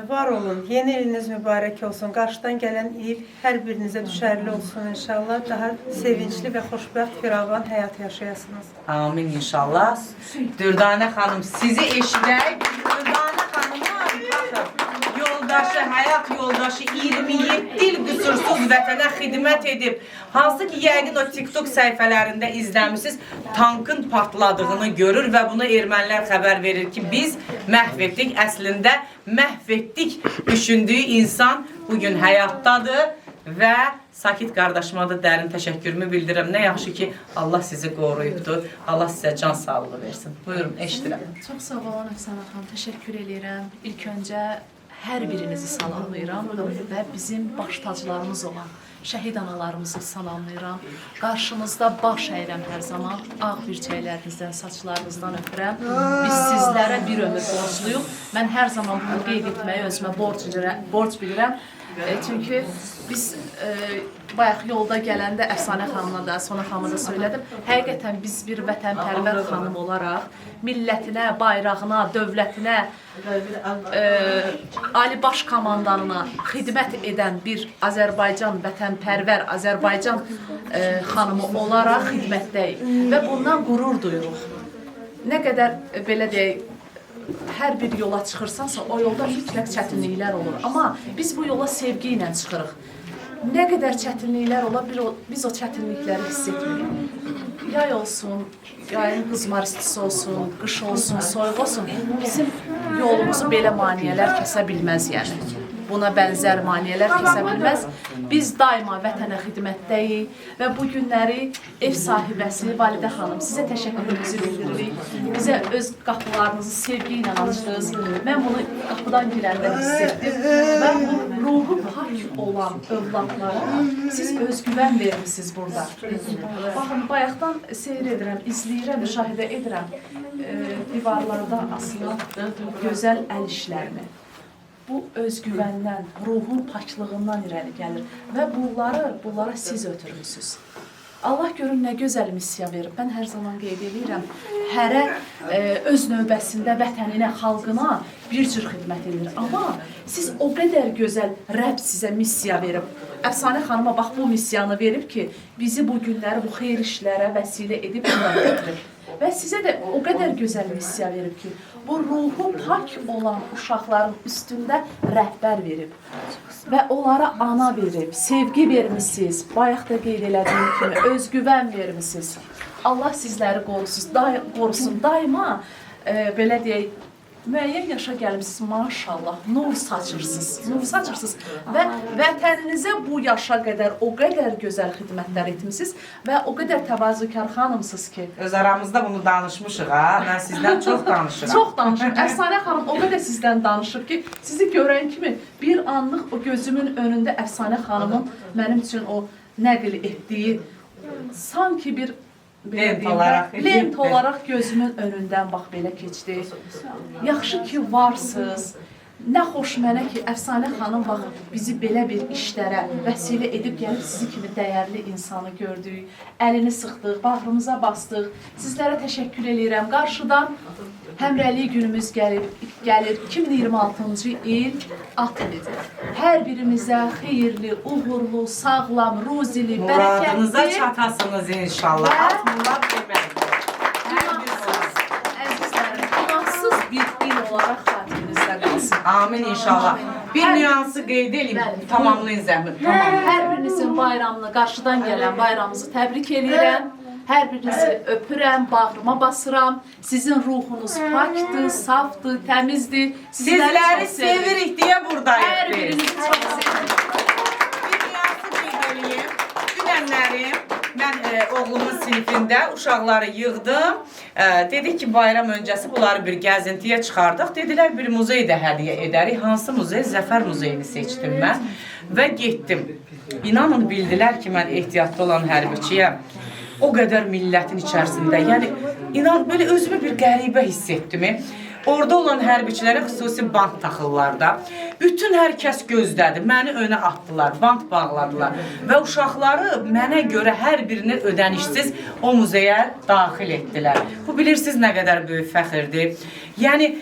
Speaker 6: Var olun, yeni iliniz mübarək olsun, qarşıdan gələn il hər birinizə düşərli olsun inşallah. Daha sevincli və xoşbəxt bir avan həyat yaşayasınız.
Speaker 1: Amin inşallah. Dürdanə xanım, sizi eşidək. Dürdanə xanımın yoldaşı, həyat yoldaşı 27 il qüsursuz vətənə xidmət edib. Hansı ki, yəqin o TikTok səhifələrində izləmişsiniz, tankın partladığını görür və bunu ermənilər xəbər verir ki, biz məhv etdik. Əslində məhv etdik düşündüyü insan bugün həyatdadır və Sakit qardaşıma da dərin təşəkkürümü bildirirəm. Nə yaxşı ki, Allah sizi qoruyubdur. Allah sizə can sağlığı versin. Buyurun, eşidirəm.
Speaker 9: Çox sağ olun, Əfsanə xanım. Təşəkkür edirəm. İlk öncə hər birinizi salamlayıram və bizim baş taclarımız olan şəhid analarımızı salamlayıram. Qarşınızda baş əyirəm hər zaman. Ağ birçəklərinizdən, saçlarınızdan öpürəm. Biz sizlərə bir ömür borcluyuq. Mən hər zaman bunu qeyd etməyi özümə borc bilirəm. Çünki biz bayaq yolda gələndə Əfsanə xanımla da, Sona xanıma da söylədim. Həqiqətən biz bir vətənpərvər xanım olaraq millətinə, bayrağına, dövlətinə, Ali Baş Komandanına xidmət edən bir Azərbaycan, vətənpərvər Azərbaycan xanımı olaraq xidmətdəyik və bundan qürur duyuruq. Nə qədər, belə deyək, hər bir yola çıxırsansa, o yolda mütləq çətinliklər olur. Amma biz bu yola sevgi ilə çıxırıq. Nə qədər çətinliklər ola, biz o çətinlikləri hiss etmirik. Yay olsun, yayın qızmar istisi olsun, qış olsun, soyuq olsun, bizim yolumuzu belə maneələr kəsə bilməz yəni. Buna bənzər maneələr kəsə bilməz. Biz daima vətənə xidmətdəyik və bu günləri ev sahibəsi Validə xanım, sizə təşəkkürümüzü bildiririk. Bizə öz qapılarınızı sevgi ilə açdınız. Mən bunu qapıdan girəndə hiss etdim və bu ruhu pak olan övladlara siz özgüvən vermişsiniz burada. Baxın, bayaqdan seyr edirəm, izləyirəm, müşahidə edirəm. Divarlarda asılan gözəl əl işlərini. Bu özgüvəndən, ruhun paklığından irəli gəlir və bunlara siz ötürmüsünüz. Allah görün nə gözəl missiya verib. Mən hər zaman qeyd edirəm, hərə öz növbəsində vətəninə, xalqına bir cür xidmət edir. Amma siz o qədər gözəl Rəbb sizə missiya verib. Əfsanə xanıma bax bu missiyanı verib ki, bizi bu günləri, bu xeyir işlərə vəsilə edib buna gətirib. Və sizə də o qədər gözəl missiya verib ki, bu ruhu pak olan uşaqların üstündə rəhbər verib və onlara ana verib, sevgi vermişsiniz, bayaq da qeyd elədiyim kimi özgüvən vermişsiniz. Allah sizləri qorusun, daima belə deyək, müəyyən yaşa gəlmişsiniz, maşallah, nur saçırsınız, və vətəninizə bu yaşa qədər o qədər gözəl xidmətlər etmişsiniz və o qədər təvazökar xanımsınız ki.
Speaker 6: Öz aramızda bunu danışmışıq ha. Mən sizdən çox danışıram.
Speaker 9: Çox danışır. Əfsanə xanım o qədər sizdən danışır ki, sizi görən kimi bir anlıq o gözümün önündə Əfsanə xanımın mənim üçün o nəql etdiyi sanki bir lent olaraq gözümün önündən bax belə keçdi. Yaxşı ki varsınız. Nə xoş mənə ki, Əfsanə xanım bax bizi belə bir işlərə vəsilə edib gəlib sizi kimi dəyərli insanı gördük. Əlini sıxdıq, bağrımıza bastıq. Sizlərə təşəkkür edirəm. Qarşıdan həmrəylik günümüz gəlir 2026-cı il at ildir. Hər birimizə xeyirli, uğurlu, sağlam, ruzili, bərəkətli.
Speaker 6: Muradınıza çatasınız inşallah. At murad demək.
Speaker 9: Əzizlərim, günahsız bir il olaraq xatirinizdə qalsın.
Speaker 6: Amin inşallah. Bir nüansı qeyd edeyim, tamamlayın zəhmət.
Speaker 9: Hər birinizin bayramını, qarşıdan gələn bayramınızı təbrik edirəm. Hər birinizi öpürəm, bağrıma basıram. Sizin ruhunuz pakdır, safdır, təmizdir.
Speaker 6: Sizləri sevirik deyə buradayıq.
Speaker 9: Hər birinizi çox sevirik.
Speaker 6: Bir nüansı qeyd edeyim. Dünənlərim mən oğlumun sinifində uşaqları yığdım. Dedik ki, bayram öncəsi bunları bir gəzintiyə çıxardıq. Dedilər, bir muzey də hədiyyə edərik. Hansı muzey? Zəfər muzeyini seçdim mən və getdim. İnanın, bildilər ki, mən ehtiyatlı olan hərbiçiyəm. O qədər millətin içərisində, yəni inan belə özümü bir qəribə hiss etdim. Orada olan hərbiçilərə xüsusi bant taxırlar da. Bütün hər kəs gözdədi, məni önə atdılar, bant bağladılar və uşaqları mənə görə hər birini ödənişsiz o muzeyə daxil etdilər. Bu bilirsiniz nə qədər böyük fəxirdir. Yəni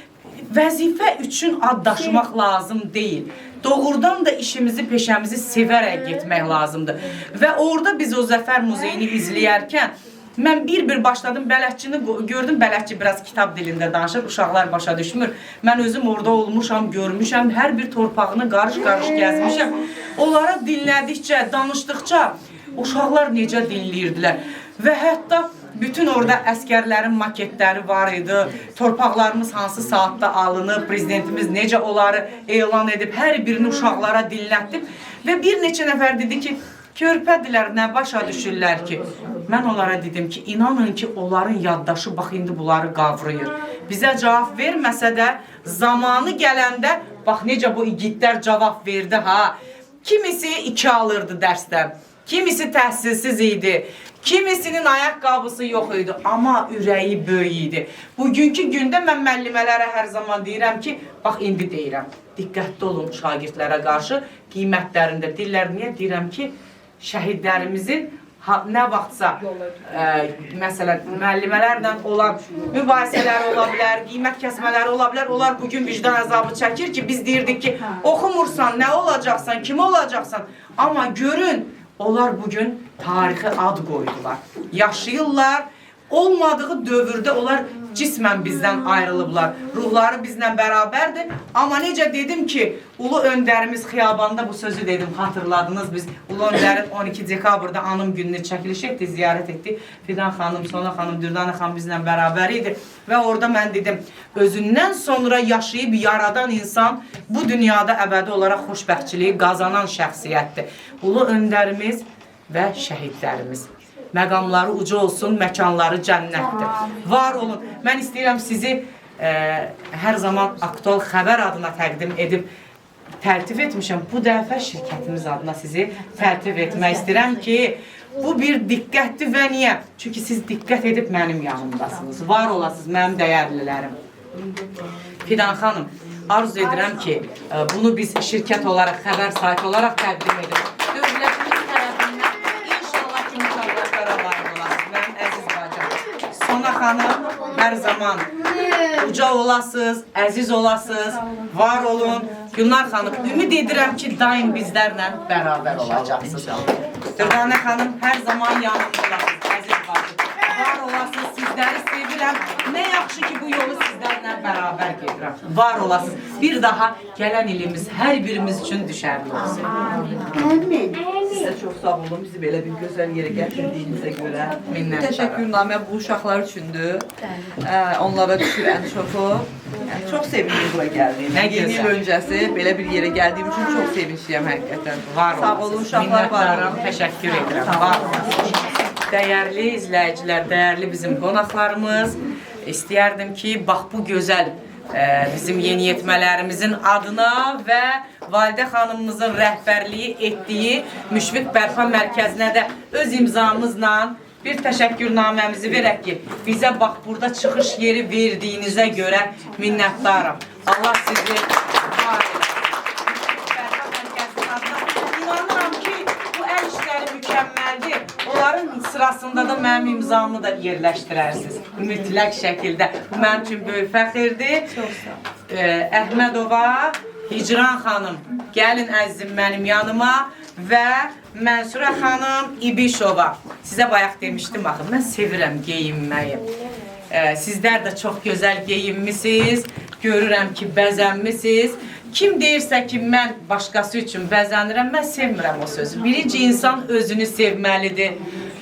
Speaker 6: vəzifə üçün ad daşımaq lazım deyil. Doğrudan da işimizi, peşəmizi sevərək getmək lazımdır. Və orada biz o Zəfər muzeyini izləyərkən mən bir başladım, bələdçini gördüm, bələdçi biraz kitab dilində danışır, uşaqlar başa düşmür. Mən özüm orada olmuşam, görmüşəm, hər bir torpağını qarış-qarış gəzmişəm. Onlara dinlədikcə, danışdıqca uşaqlar necə dinləyirdilər. Və hətta bütün orada əskərlərin maketləri var idi, torpaqlarımız hansı saatda alınıb, prezidentimiz necə onları elan edib, hər birini uşaqlara dinlətdim. Və bir neçə nəfər dedi ki, körpədirlər, nə başa düşürlər ki? Mən onlara dedim ki, inanın ki, onların yaddaşı bax indi bunları qavrayır. Bizə cavab verməsə də, zamanı gələndə, bax necə bu igidlər cavab verdi ha. Kimisi 2 alırdı dərsdən, kimisi təhsilsiz idi. Kimisinin ayaqqabısı yox idi, amma ürəyi böyük idi. Bugünkü gündə mən müəllimələrə hər zaman deyirəm ki, bax indi deyirəm, diqqətli olun şagirdlərə qarşı, qiymətlərində deyirlər, niyə deyirəm ki, şəhidlərimizin nə vaxtsa, məsələn, müəllimələrlə olan mübahisələri ola bilər, qiymət kəsmələri ola bilər, onlar bugün vicdan əzabı çəkir ki, biz deyirdik ki, oxumursan, nə olacaqsan, kim olacaqsan, amma görün, onlar bugün tarixi ad qoydular, yaşayırlar, olmadığı dövrdə onlar cismən bizdən ayrılıblar, ruhları bizlə bərabərdir. Amma necə dedim ki, Ulu Öndərimiz xiyabanda bu sözü dedim, xatırladınız biz. Ulu Öndərin 12 dekabrda anım gününü çəkiliş etdi, ziyarət etdi. Fidan xanım, Sona xanım, Dürdana xanım bizlə bərabər idi. Və orada mən dedim, özündən sonra yaşayıb yaradan insan bu dünyada əbədi olaraq xoşbəxtçiliyi qazanan şəxsiyyətdir. Ulu Öndərimiz və şəhidlərimiz. Məqamları uca olsun, məkanları cənnətdir. Var olun. Mən istəyirəm sizi hər zaman aktual xəbər adına təqdim edib təltif etmişəm. Bu dəfə şirkətimiz adına sizi təltif etmək istəyirəm ki, bu bir diqqətdir və niyə? Çünki siz diqqət edib mənim yanımdasınız. Var olasınız, mənim dəyərlilərim. Fidan xanım, arzu edirəm ki, bunu biz şirkət olaraq, xəbər saytı olaraq təqdim edirik. Dövlətimiz tərəfindən inşallah ki, mükafatlara layiq olasınız. Mənim əziz bacım. Sona xanım, hər zaman uca olasınız, əziz olasınız, var olun. Gülnar xanım, ümid edirəm ki, daim bizlərlə bərabər olacaqsınız. Dürdana xanım, hər zaman yanımda olasınız, əziz bacım. Var olasınız, sizləri sevirəm. Nə yaxşı ki, bu yolu sizlərlə bərabər gedirəm. Var olasınız. Bir daha gələn ilimiz hər birimiz üçün düşərli olsun.
Speaker 7: Amin. Siz də çox sağ olun, bizi belə bir gözəl yerə gətirdiyinizə görə. Təşəkkürnamə bu uşaqlar üçündür. Onlara düşür ən çoxu. Yəni, çox sevindim bura gəldiyim.
Speaker 1: Nə
Speaker 7: Yeni il
Speaker 1: gözəl.
Speaker 7: öncəsi belə bir yerə gəldiyim üçün çox sevinçliyəm həqiqətən.
Speaker 1: Var
Speaker 7: Sağ olun, uşaqlar var.
Speaker 1: Minnətdaram, təşəkkür edirəm. Var olun. Dəyərli izləyicilər, dəyərli bizim qonaqlarımız, istəyərdim ki, bax bu gözəl bizim yeniyetmələrimizin adına və Validə xanımımızın rəhbərliyi etdiyi Müşfiq Bərpa Mərkəzinə də öz imzamızla bir təşəkkürnaməmizi verək ki, bizə bax burada çıxış yeri verdiyinizə görə minnətdaram. Allah sizi var edin. Bərpa Mərkəzinin adına inanıram ki, bu əl işləri mükəmməldir. Onların sırasında da mənim imzamı da yerləşdirərsiniz. Mütləq şəkildə. Bu mənim üçün böyük fəxirdir. Əhmədova, Hicran xanım, gəlin əzizim mənim yanıma və Mənsurə xanım İbişova. Sizə bayaq demişdim, baxın, mən sevirəm geyinməyi. Sizlər də çox gözəl geyinmisiniz, görürəm ki, bəzənmisiniz. Kim deyirsə ki, mən başqası üçün bəzənirəm, mən sevmirəm o sözü. Birinci insan özünü sevməlidir,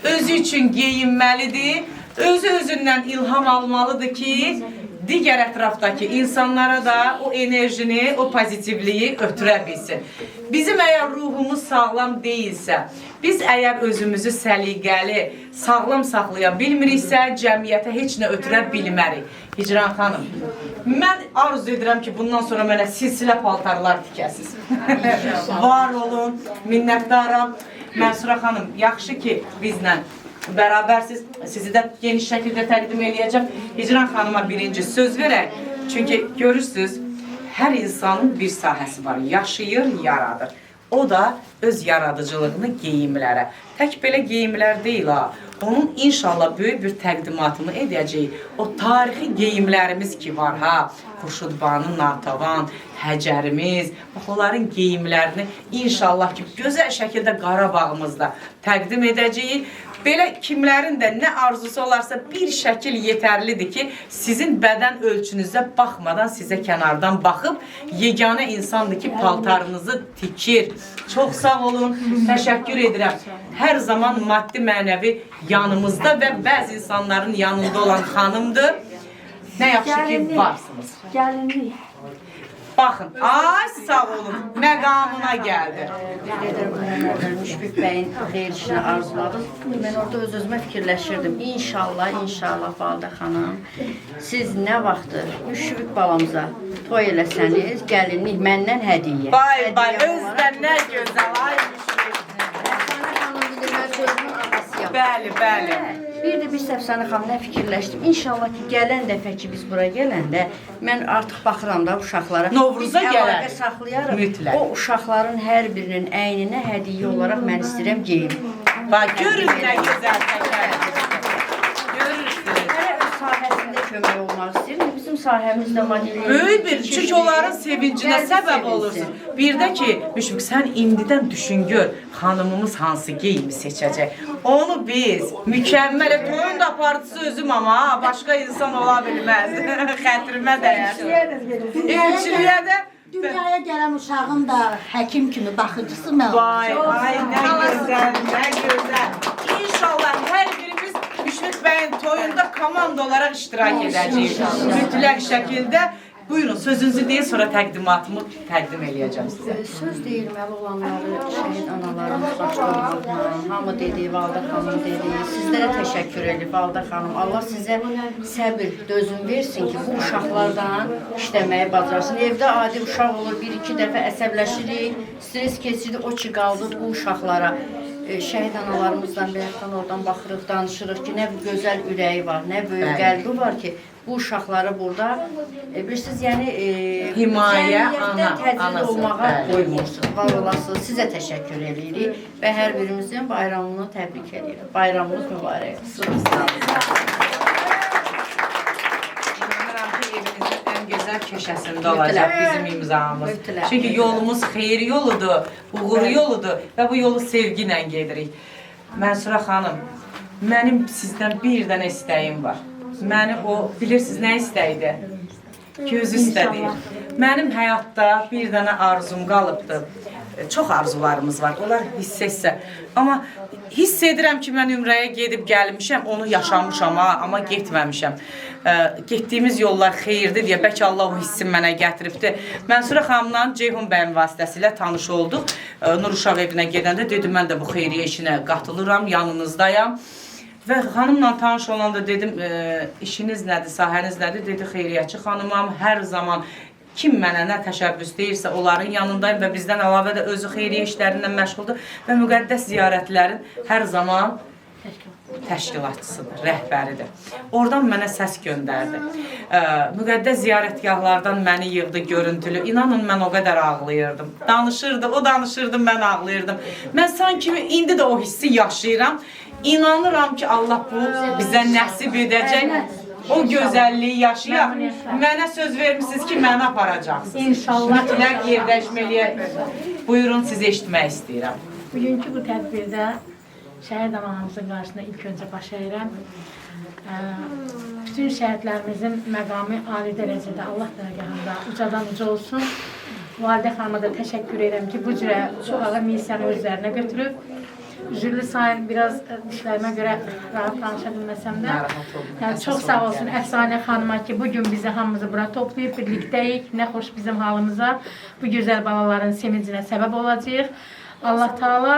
Speaker 1: özü üçün geyinməlidir, özü-özündən ilham almalıdır ki, digər ətrafdakı insanlara da o enerjini, o pozitivliyi ötürə bilsin. Bizim əgər ruhumuz sağlam deyilsə, biz əgər özümüzü səliqəli, sağlam saxlaya bilmiriksə, cəmiyyətə heç nə ötürə bilmərik. Hicran xanım, mən arzu edirəm ki, bundan sonra mənə silsilə paltarlar tikəsiz. Var olun, minnətdaram. Mənsurə xanım, yaxşı ki, bizlə bərabərsiz, sizi də geniş şəkildə təqdim eləyəcəm. Hicran xanıma birinci söz verək. Çünki görürsünüz, hər insanın bir sahəsi var, yaşayır, yaradır. O da öz yaradıcılığını geyimlərə. Tək belə geyimlər deyil ha. Onun inşallah böyük bir təqdimatını edəcəyik. O tarixi geyimlərimiz ki var ha. Xurşudbanu, Natəvan, Həcərimiz, bax onların geyimlərini inşallah ki gözəl şəkildə Qarabağımızda təqdim edəcəyik. Belə kimlərin də nə arzusu olarsa bir şəkil yetərlidir ki, sizin bədən ölçünüzə baxmadan sizə kənardan baxıb, yeganə insandır ki, paltarınızı tikir. Çox sağ olun, təşəkkür edirəm. Hər zaman maddi mənəvi yanımızda və bəzi insanların yanında olan xanımdır. Nə yaxşı ki, varsınız.
Speaker 2: Gəlinlik.
Speaker 1: Baxın, ay sağ olun, məqamına gəldi.
Speaker 10: Müşfiq bəyin xeyir işini arzuladım. Mən orada öz-özümə fikirləşirdim. İnşallah, Validə xanım, siz nə vaxtdır Müşfiq balamıza toy eləsəniz, gəlinlik məndən hədiyyə.
Speaker 1: Bay, özdən nə gözəl, ay Müşfiq.
Speaker 10: Xanım bilir, mən sözümün anasıyam.
Speaker 1: Bəli.
Speaker 10: Bir də bir Səfsanə xanım, nə fikirləşdim. İnşallah ki, gələn dəfə ki, biz bura gələndə, mən artıq baxıram da uşaqlara.
Speaker 1: Novruza
Speaker 10: biz
Speaker 1: gələn.
Speaker 10: Əlaqə saxlayarıq.
Speaker 1: Mütləq.
Speaker 10: O uşaqların hər birinin əyninə hədiyyə olaraq mən istəyirəm geyim.
Speaker 1: Bax, görün nə gözəl təkər. Görürsünüz.
Speaker 10: Hərə öz sahəsində kömək olmaq istəyir. Bizim sahəmizdə modellik.
Speaker 1: Böyük bir, çünki onların sevincinə səbəb olursun. Bir də ki, Müşfiq, sən indidən düşün gör, xanımımız hansı geyimi seçəcək. Onu biz mükəmməl, toyun da partisi özüm ama başqa insan ola bilməz. Xətrimə dəyər. Elçiliyə də
Speaker 8: Dünyaya gələn uşağın da həkim kimi baxıcısı mən
Speaker 1: vay, ay nə gözəl, nə gözəl. İnşallah hər birimiz Müşfiq bəyin toyunda komanda olaraq iştirak edəcəyik. Mütləq şəkildə. Buyurun, sözünüzü deyin, sonra təqdimatımı təqdim eləyəcəm sizə.
Speaker 10: Söz deyilməli olanları şəhid analarımız başda olmaqla, hamı dedi, Validə xanım dedi. Sizlərə təşəkkür edib, Validə xanım. Allah sizə səbir, dözüm versin ki, bu uşaqlardan işləməyi bacarsın. Evdə adi uşaq olur, bir-iki dəfə əsəbləşirik, stres keçirik, o ki qaldı bu uşaqlara. Şəhid analarımızdan bilərdən oradan baxırıq, danışırıq ki, nə gözəl ürəyi var, nə böyük qəlbi var ki, bu uşaqları burada, bilirsiniz, yəni
Speaker 1: Himayə,
Speaker 10: cəmiyyətdə təcrid
Speaker 1: anası,
Speaker 10: olmağa qoymursunuz, var olasınız. Sizə təşəkkür edirik və hər birimizin bayramını təbrik edirik. Bayramımız mübarək olsun.
Speaker 1: İnanıram ki, evimizin ən gözəl köşəsində olacaq bizim imzamız.
Speaker 10: Mütləq.
Speaker 1: Çünki yolumuz xeyir yoludur, uğur yoludur və bu yolu sevgi ilə gedirik. Mənsurə xanım, mənim sizdən bir dənə istəyim var. Məni o, bilirsiniz nə istəyidi? Göz üstədir. Mənim həyatda bir dənə arzum qalıbdır. Çox arzularımız var, onlar hiss etsə. Amma hiss edirəm ki, mən ümrəyə gedib gəlmişəm, onu yaşamışam, amma getməmişəm. Getdiyimiz yollar xeyirdir deyə, bəlkə Allah o hissi mənə gətiribdir. Mənsura xanımla Ceyhun bəyin vasitəsilə tanış olduq. Nuruşaq evinə gedəndə dedim, mən də bu xeyriyyə işinə qatılıram, yanınızdayam. Və xanımla tanış olanda dedim, işiniz nədir, sahəniz nədir? Dedi, xeyriyyəçi xanımam, hər zaman kim mənə nə təşəbbüs deyirsə, onların yanındayım və bizdən əlavə də özü xeyriyyə işlərindən məşğuldur və müqəddəs ziyarətlərin hər zaman təşkilatçısıdır, rəhbəridir. Oradan mənə səs göndərdi. Müqəddəs ziyarətgahlardan məni yığdı görüntülü. İnanın, mən o qədər ağlayırdım. Danışırdı, o danışırdı, mən ağlayırdım. Mən sanki indi də o hissi yaşayıram. İnanıram ki, Allah bu bizə nəsib edəcək. O gözəlliyi yaşayaq. Mənə söz vermişsiniz ki, məni aparacaqsınız.
Speaker 2: İnşallah.
Speaker 1: Mütləq yerləşməliyə. Buyurun, sizi eşitmək istəyirəm.
Speaker 11: Bugünkü bu tədbirdə şəhid anamızın qarşısında ilk öncə baş əyirəm. Bütün şəhidlərimizin məqamı ali dərəcədə Allah dərgahında ucadan uca olsun. Validə xanıma da təşəkkür edirəm ki, bu cürə çox ağır missiyanı özlərinə götürüb. Üzürlü sayın, biraz dişlərimə görə rahat danışa bilməsəm də. Yəni, çox sağ olsun Əfsanə xanıma ki, bugün bizi hamımızı bura toplayıb, birlikdəyik. Nə xoş bizim halımıza, bu gözəl balaların sevincinə səbəb olacaq. Allah Taala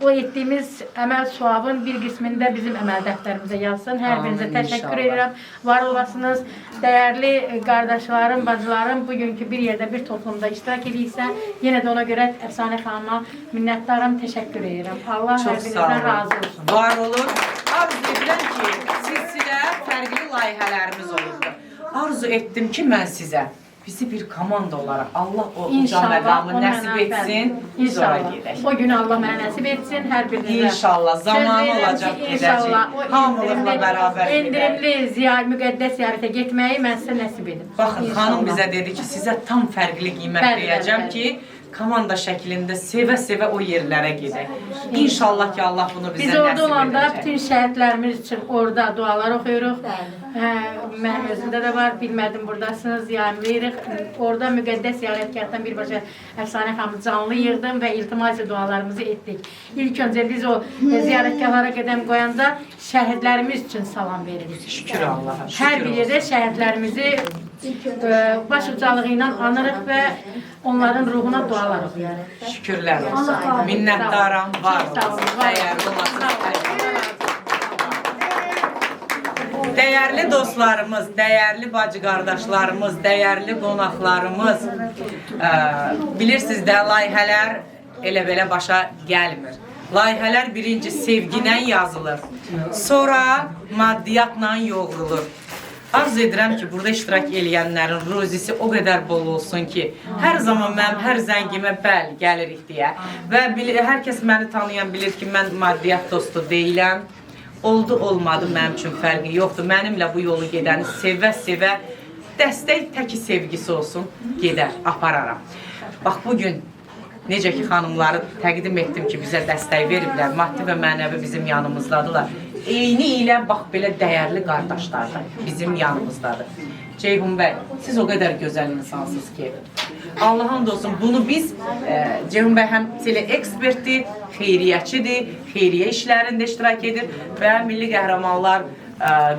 Speaker 11: o etdiyimiz əməl suabın bir qismini də bizim əməl dəftərimizə yazsın. Hər birinizə təşəkkür edirəm. Var olasınız. Dəyərli qardaşlarım, bacılarım, bugünkü bir yerdə, bir toplumda iştirak edirsə, yenə də ona görə Əfsanə xanıma minnətdarım, təşəkkür edirəm. Allah hər birinizdən razı olsun.
Speaker 1: Var olun. Arzu edirəm ki, silsilə fərqli layihələrimiz olurdu. Arzu etdim ki, mən sizə bizi bir komanda olaraq Allah o uca məqamı nəsib etsin, biz oraya gedək.
Speaker 11: O gün Allah mənə nəsib etsin, hər birinizə.
Speaker 1: İnşallah, zamanı olacaq, gedəcək. Hamılıqla bərabər gedək.
Speaker 11: Endirimli müqəddəs ziyarətə getməyi mən sizə nəsib edim.
Speaker 1: Baxın, xanım bizə dedi ki, sizə tam fərqli qiymət verəcəm ki, komanda şəklində sevə-sevə o yerlərə gedək. İnşallah ki, Allah bunu bizə nəsib edəcək.
Speaker 11: Biz orada olanda bütün şəhidlərimiz üçün orada dualar oxuyuruq. Mənim özümdə də var, bilmədim buradasınız, yayımlayırıq. Orada müqəddəs ziyarətgahdan birbaşa Əfsanə xanımı canlı yığdım və iltimasi dualarımızı etdik. İlk öncə biz o ziyarətgahlara qədəm qoyanda şəhidlərimiz üçün salam veririk.
Speaker 1: Şükür Allaha.
Speaker 11: Hər biri də şəhidlərimizi baş ucalığı ilə anırıq və onların ruhuna dualar oxuyarıq.
Speaker 1: Şükürlər olsun. Minnətdaram, var olsun. Dəyərli olasınız. Dəyərli dostlarımız, dəyərli bacı qardaşlarımız, dəyərli qonaqlarımız, bilirsiniz də, layihələr elə-belə başa gəlmir. Layihələr birinci sevginə yazılır, sonra maddiyyatla yoğrulur. Arzu edirəm ki, burada iştirak eləyənlərin ruzisi o qədər bol olsun ki, hər zaman mənim hər zəngimə bəl gəlirik deyə və hər kəs məni tanıyan bilir ki, mən maddiyyat dostu deyiləm. Oldu, olmadı, mənim üçün fərqi yoxdur. Mənimlə bu yolu gedəni sevə-sevə, dəstək təki sevgisi olsun, gedər, apararam. Bax, bugün necə ki, xanımları təqdim etdim ki, bizə dəstək veriblər, maddi və mənəvi bizim yanımızdadılar. Eyni ilə, bax, belə dəyərli qardaşlar da bizim yanımızdadır. Ceyhun bəy, siz o qədər gözəl insansınız ki, Allah'ın olsun, bunu biz, Ceyhun bəy həm tele-ekspertdir, xeyriyyəçidir, xeyriyyə işlərində iştirak edir və Milli Qəhrəmanlar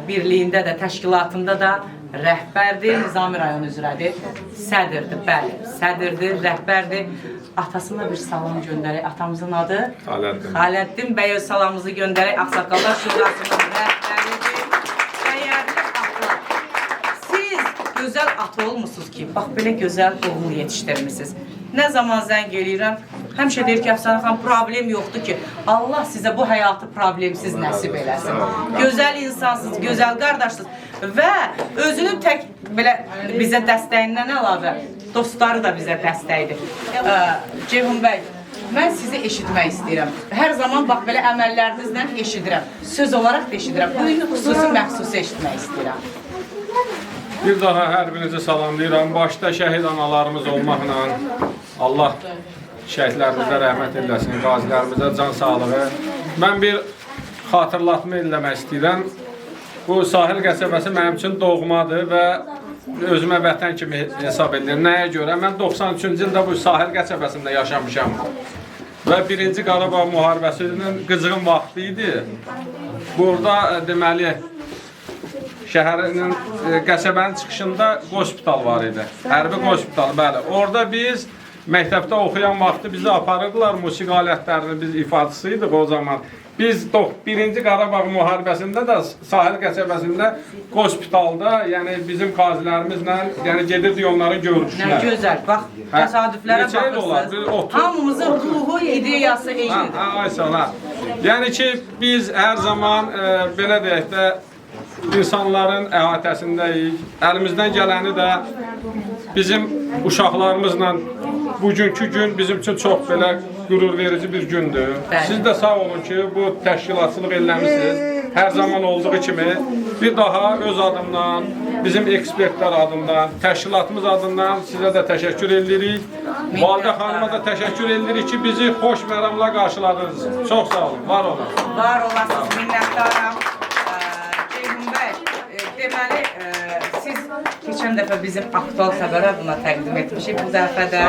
Speaker 1: Birliyində də, təşkilatında da rəhbərdir, Nizami rayon üzrədir, sədrdir, bəli, sədrdir, rəhbərdir. Atasına bir salam göndərək, atamızın adı?
Speaker 3: Xaləddin.
Speaker 1: Xaləddin bəy öz salamımızı göndərək, Ağsaqqallar Şurasının rəhbəridir, dəyərli atlar. Siz gözəl atı olmuşsunuz ki, bax belə gözəl oğul yetişdirmişsiniz. Nə zaman zəng eləyirəm, həmişə deyir ki, Əfsanə xanım, problem yoxdur ki, Allah sizə bu həyatı problemsiz nəsib eləsin. Gözəl insansınız, gözəl qardaşsınız və özünün tək belə bizə dəstəyindən əlavə dostları da bizə dəstəkdir. Ceyhun bəy, mən sizi eşitmək istəyirəm. Hər zaman bax belə əməllərinizlə eşidirəm. Söz olaraq da eşidirəm. Bu gün xüsusi məxsusi eşitmək istəyirəm.
Speaker 12: Bir daha hər birinizi salamlayıram. Başda şəhid analarımız olmaqla Allah şəhidlərimizə rəhmət eləsin, qazilərimizə can sağlığı. Mən bir xatırlatma eləmək istəyirəm. Bu Sahil qəsəbəsi mənim üçün doğmadır və özümə vətən kimi hesab edirəm. Nəyə görə? Mən 93-cü ildə bu sahil qəsəbəsində yaşamışam. Və 1-ci Qarabağ müharibəsinin qızğın vaxtı idi. Burada deməli şəhərin qəsəbənin çıxışında hospital var idi. Hərbi hospital, bəli. Orada biz məktəbdə oxuyan vaxtı bizi aparırdılar, musiqi alətlərinin biz ifadəsi idik o zaman. Biz 1-ci Qarabağ müharibəsində də sahil qəsəbəsində hospitalda, yəni bizim qazilərimizlə yəni gedirdik onların görüşünə.
Speaker 1: Nə gözəl, bax, təsadüflərə baxırsınız. Hamımızın ruhu, ideyası eynidir.
Speaker 12: Ay sana. Yəni ki, biz hər zaman belə deyək də insanların əhatəsindəyik. Əlimizdən gələni də bizim uşaqlarımızla bugünkü gün bizim üçün çox belə qürur verici bir gündür. Siz də sağ olun ki, bu təşkilatçılıq eləmişsiniz. Hər zaman olduğu kimi bir daha öz adımdan, bizim ekspertlər adından, təşkilatımız adından sizə də təşəkkür edirik. Validə xanıma da təşəkkür edirik ki, bizi xoş məramla qarşıladınız. Çox sağ olun, var olun.
Speaker 1: Var olasınız, minnətdaram. Ceyhun bəy, deməli, siz keçən dəfə bizim aktual xəbər adına təqdim etmişik. Bu dəfə də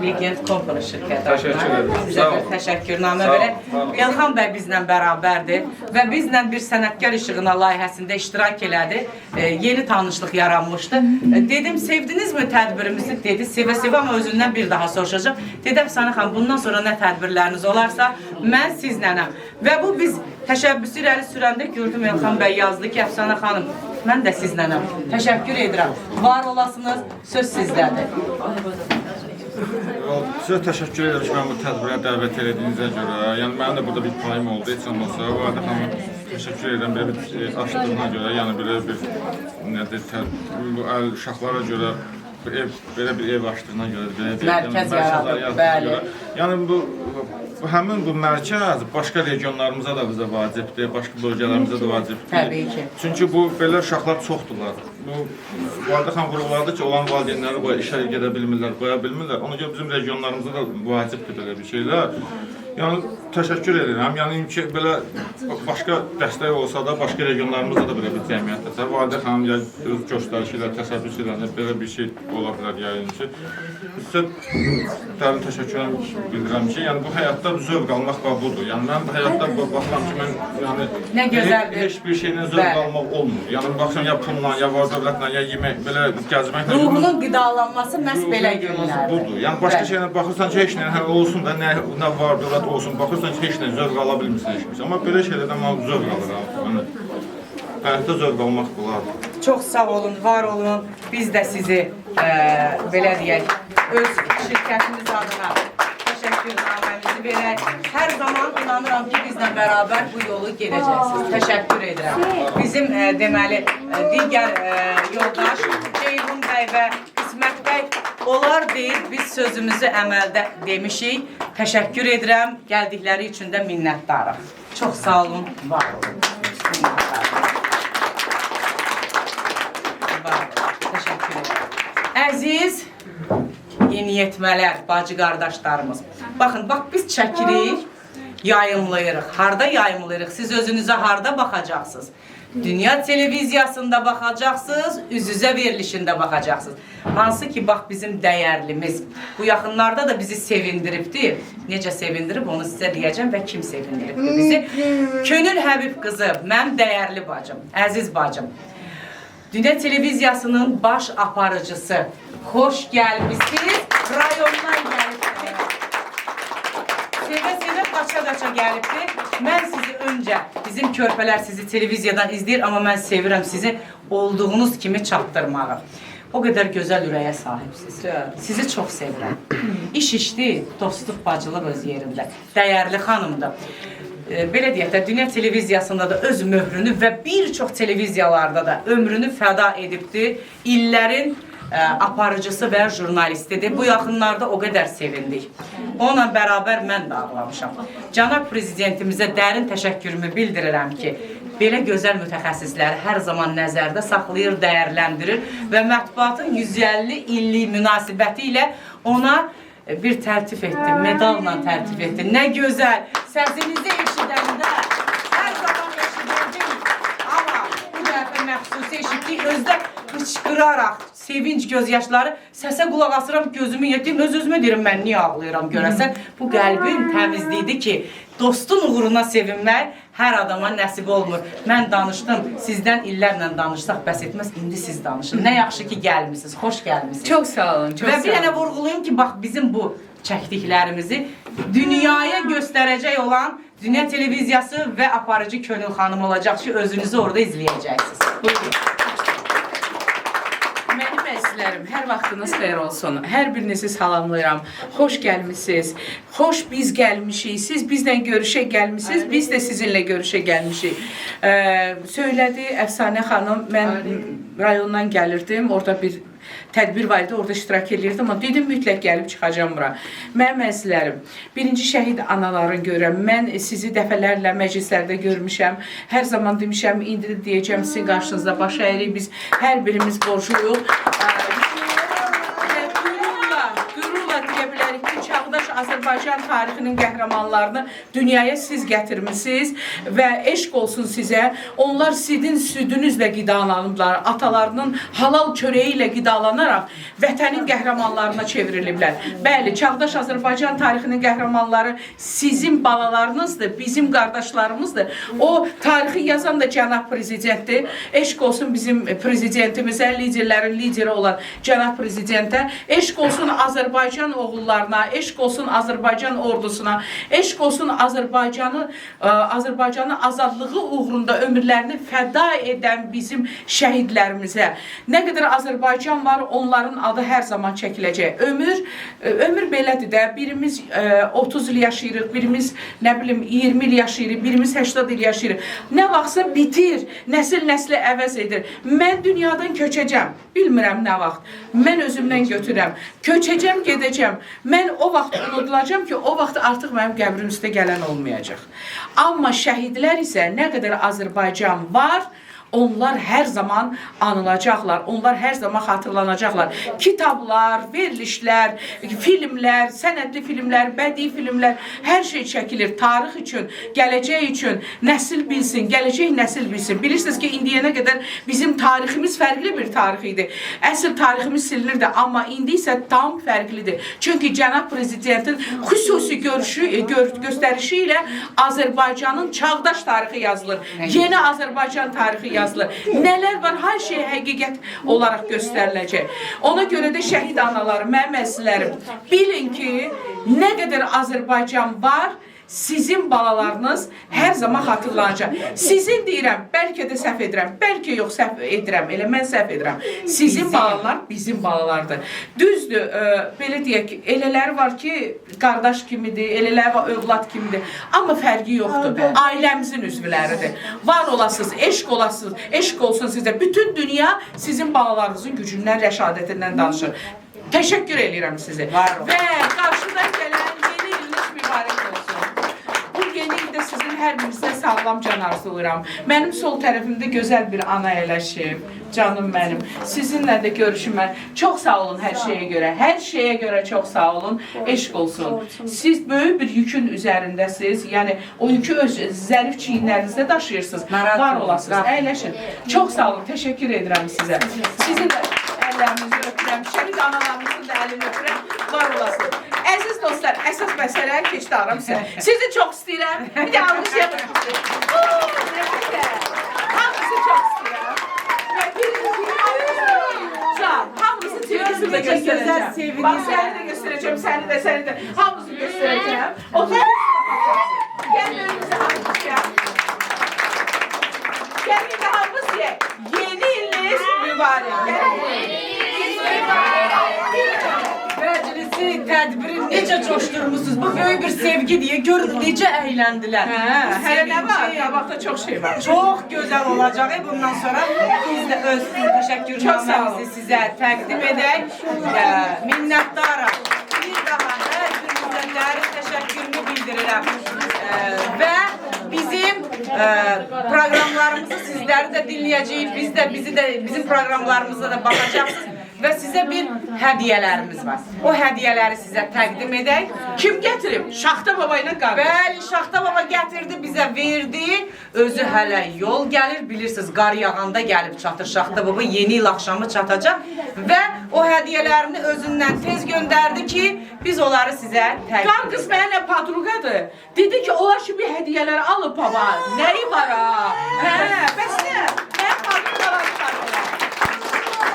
Speaker 1: Legend Company şirkəti adına sizə də təşəkkürnamə verək. Elxan bəy bizlə bərabərdir və bizlə bir sənətkar işığına layihəsində iştirak elədi. Yeni tanışlıq yaranmışdı. Dedim, sevdinizmi tədbirimizi? Dedi, sevə-sevə, amma özündən bir daha soruşacaq. Dedim, Sani xanım, bundan sonra nə tədbirləriniz olarsa, mən sizlənəm. Və bu biz təşəbbüsü irəli sürəndə gördüm, Elxan bəy yazdı ki, Əfsanə xanım, mən də sizlənəm. Təşəkkür edirəm. Var olasınız, söz sizdədir.
Speaker 3: Sizə təşəkkür edirəm ki, mən bu tədbirə dəvət edildiyinizə görə. Yəni, mənim də burada bir payım oldu, heç olmasa. Validə xanıma təşəkkür edirəm, belə bir açdığına görə, yəni belə bir, nədir, bu uşaqlara görə, belə bir ev açdığına görə,
Speaker 1: mərkəz yaradır, bəli.
Speaker 3: Yəni, həmin bu mərkəz başqa regionlarımıza da bizə vacibdir, başqa bölgələrimizə də vacibdir.
Speaker 1: Təbii ki.
Speaker 3: Çünki bu belə uşaqlar çoxdurlar. Bu Validə xan vurğuladı ki, olan valideynləri bu işə gedə bilmirlər, qoya bilmirlər. Ona görə bizim regionlarımıza da vacibdir belə bir şeylər. Yəni təşəkkür edirəm. Yəni ki, belə başqa dəstək olsa da, başqa regionlarımızda da belə bir cəmiyyətdə. Validə xanım öz göstərişi ilə, təsəbbüsü ilə belə bir şey ola bilər yayın ki. Sizə dərin təşəkkür bildirəm ki, yəni bu həyatda zövq almaq budur. Yəni mən bu həyatda baxıram ki, mən yəni heç bir şeylə zövq almaq olmur. Yəni baxıram ya pulla, ya var dövlətlə, ya yemək, belə gəzməklə.
Speaker 1: Ruhunun qidalanması məhz belə günlərdir.
Speaker 3: Budur. Yəni başqa şeylə baxırsan ki, heç nə olsun da, nə var dövlət olsun, baxırsan ki, heç nə zövq ala bilmirsən heç bir şey. Amma belə şeylərdən mən zövq alıram. Həyatda zövq almaq bulardır.
Speaker 1: Çox sağ olun, var olun. Biz də sizi, belə deyək, öz şirkətimiz adına təşəkkürnaməmizi verək. Hər zaman inanıram ki, bizlə bərabər bu yolu gedəcəksiniz. Təşəkkür edirəm. Bizim, deməli, digər yoldaş Ceyhun bəy və İsmət bəy, onlar deyil, biz sözümüzü əməldə demişik. Təşəkkür edirəm, gəldikləri üçün də minnətdarım. Çox sağ olun, var olun. Təşəkkür edirəm. Əziz yeniyetmələr, bacı qardaşlarımız. Baxın, bax biz çəkirik, yayımlayırıq. Harda yayımlayırıq? Siz özünüzə harda baxacaqsınız? Dünya televiziyasında baxacaqsınız, üz-üzə verilişində baxacaqsınız. Hansı ki, bax bizim dəyərlimiz. Bu yaxınlarda da bizi sevindiribdir. Necə sevindirib, onu sizə deyəcəm və kim sevindiribdir bizi. Könül Həbib qızı, mənim dəyərli bacım, əziz bacım. Dünya televiziyasının baş aparıcısı. Xoş gəlmişsiniz, rayondan gəlibdir. Sevə-sevə, qaça-qaça gəlibdir. Mən sizi öncə, bizim körpələr sizi televiziyadan izləyir, amma mən sevirəm sizi olduğunuz kimi çatdırmağı. O qədər gözəl ürəyə sahibsiniz. Sizi çox sevirəm. İş işdir, dostluq, bacılıq öz yerində. Dəyərli xanımdır. Belə deyək də, Dünya televiziyasında da öz möhrünü və bir çox televiziyalarda da ömrünü fəda edibdir. İllərin aparıcısı və jurnalistidir. Bu yaxınlarda o qədər sevindik. Onunla bərabər mən də ağlamışam. Cənab Prezidentimizə dərin təşəkkürümü bildirirəm ki, belə gözəl mütəxəssisləri hər zaman nəzərdə saxlayır, dəyərləndirir və mətbuatın 150 illik münasibəti ilə ona bir tərtib etdi, medalla tərtib etdi. Nə gözəl, səsinizi eşidəndə hər zaman eşidirdim, amma bu dəfə məxsusi eşitdik, özdə hıçqırıq qışqıraraq, sevinç gözyaşları, səsə qulaq asıram, gözümü yetim, öz-özümə deyirəm, mən niyə ağlayıram görəsən? Bu qəlbin təmizliyidir ki, dostun uğruna sevinmək hər adama nəsib olmur. Mən danışdım, sizdən illərlə danışsaq bəs etməz, indi siz danışın. Nə yaxşı ki, gəlmişsiniz, xoş gəlmişsiniz.
Speaker 9: Çox sağ olun, çox sağ olun.
Speaker 1: Və bir dənə vurğulayım ki, bax, bizim bu çəkdiklərimizi dünyaya göstərəcək olan Dünya Televiziyası və aparıcı Könül xanım olacaq ki, özünüzü orada izləyəcəksiniz. Buyurun.
Speaker 9: Mənim əzizlərim, hər vaxtınız xeyir olsun. Hər birinizi salamlayıram. Xoş gəlmisiniz. Xoş biz gəlmişik. Siz bizlə görüşə gəlmisiniz. Biz də sizinlə görüşə gəlmişik. Söylədi Əfsanə xanım, mən rayondan gəlirdim. Orada bir tədbir var idi, orada iştirak edirdim, amma dedim mütləq gəlib çıxacam bura. Mənim əzizlərim, birinci şəhid anaların görürəm. Mən sizi dəfələrlə məclislərdə görmüşəm. Hər zaman demişəm, indi də deyəcəm, sizin qarşınızda baş əyirik. Biz hər birimiz borcluyuq. Qürurla deyə bilərik ki, çağdaş Azərbaycan tarixinin qəhrəmanlarını dünyaya siz gətirmişsiniz və eşq olsun sizə. Onlar sizin südünüzlə qidalanıblar, atalarının halal çörəyi ilə qidalanaraq vətənin qəhrəmanlarına çevriliblər. Bəli, çağdaş Azərbaycan tarixinin qəhrəmanları sizin balalarınızdır, bizim qardaşlarımızdır. O tarixi yazan da cənab prezidentdir. Eşq olsun bizim prezidentimizə, liderlərin lideri olan cənab prezidentə. Eşq olsun Azərbaycan oğullarına, eşq olsun Azərbaycan ordusuna, eşq olsun Azərbaycanın azadlığı uğrunda ömürlərini fəda edən bizim şəhidlərimizə. Nə qədər Azərbaycan var, onların adı hər zaman çəkiləcək. Ömür belədir də, birimiz 30 il yaşayırıq, birimiz nə bilim 20 il yaşayırıq, birimiz 80 il yaşayırıq. Nə vaxtsa bitir, nəsil nəsli əvəz edir. Mən dünyadan köçəcəm, bilmirəm nə vaxt. Mən özümdən götürəm, köçəcəm, gedəcəm. Mən o vaxt unudulacam ki, o vaxt artıq mənim qəbrim üstə gələn olmayacaq. Amma şəhidlər isə nə qədər Azərbaycan var, onlar hər zaman anılacaqlar, onlar hər zaman xatırlanacaqlar. Kitablar, verilişlər, filmlər, sənədli filmlər, bədii filmlər, hər şey çəkilir tarix üçün, gələcək üçün, nəsil bilsin, gələcək nəsil bilsin. Bilirsiniz ki, indiyənə qədər bizim tariximiz fərqli bir tarix idi. Əsl tariximiz silinirdi, amma indi isə tam fərqlidir. Çünki cənab prezidentin xüsusi göstərişi ilə Azərbaycanın çağdaş tarixi yazılır. Yeni Azərbaycan tarixi yazılır. Nələr var, hər şey həqiqət olaraq göstəriləcək. Ona görə də şəhid anaları, mənim əzizlərim, bilin ki, nə qədər Azərbaycan var, sizin balalarınız hər zaman xatırlanacaq. Sizin deyirəm, bəlkə də səhv edirəm, bəlkə yox səhv edirəm, elə mən səhv edirəm. Sizin balalar bizim balalardır. Düzdür, belə deyək, elələri var ki, qardaş kimidir, elələri var, övlad kimidir. Amma fərqi yoxdur. Ailəmizin üzvləridir. Var olasınız, eşq olasınız, eşq olsun sizə. Bütün dünya sizin balalarınızın gücündən, rəşadətindən danışır. Təşəkkür edirəm sizi. Və qarşıdan gələn yeni iliniz mübarək olsun. Yeni ildə sizin hər birinizə sağlam can arzulayıram. Mənim sol tərəfimdə gözəl bir ana əyləşib, canım mənim. Sizinlə də görüşümə çox sağ olun hər şeyə görə. Hər şeyə görə çox sağ olun, eşq olsun. Siz böyük bir yükün üzərindəsiniz, yəni o yükü öz zərif çiyinlərinizdə daşıyırsınız. Var olasınız, əyləşin. Çox sağ olun, təşəkkür edirəm sizə. Sizin də əllərinizi öpürəm, şəhid analarınızın da əlini öpürəm, var olasınız. Əziz dostlar, əsas məsələ keçdi aram sizə. Sizi çox istəyirəm. Bir də almış yapın. Hamısı çox istəyirəm. Və hamısı televizyonda göstərəcəm. Bax, səni də göstərəcəm, səni də. Hamısı göstərəcəm. Gəlin önümüzə hamısı. Gəlin də hamısı. Yeni iliniz mübarək. Məclisi, tədbiri necə coşdurmuşsunuz? Bu böyük bir sevgi deyə görün necə əyləndilər. Hələ nə var? Qabaqda çox şey var. Çox gözəl olacaq. Bundan sonra biz də öz təşəkkürnaməmizi sizə təqdim edək. Minnətdaram. Bir daha hər birinizə dərin təşəkkürümü bildirirəm. Və bizim proqramlarımızı sizləri də dinləyəcəyik. Bizim proqramlarımıza da baxacaqsınız. Və sizə bir
Speaker 1: hədiyyələrimiz var. O hədiyyələri sizə təqdim edək.
Speaker 9: Kim gətirib? Şaxta baba ilə qardaş.
Speaker 1: Bəli, Şaxta baba gətirdi, bizə verdi. Özü hələ yol gəlir, bilirsiniz, qar yağanda gəlib çatır. Şaxta baba yeni il axşamı çatacaq və o hədiyyələrini özündən tez göndərdi ki, biz onları sizə təqdim
Speaker 9: Qan qız mənə padruqadır. Dedi ki, onlar şu bir hədiyyələri alıb baba. Nəyi var ha? Hə, bəs nə? Mən padruqalar çıxardılar.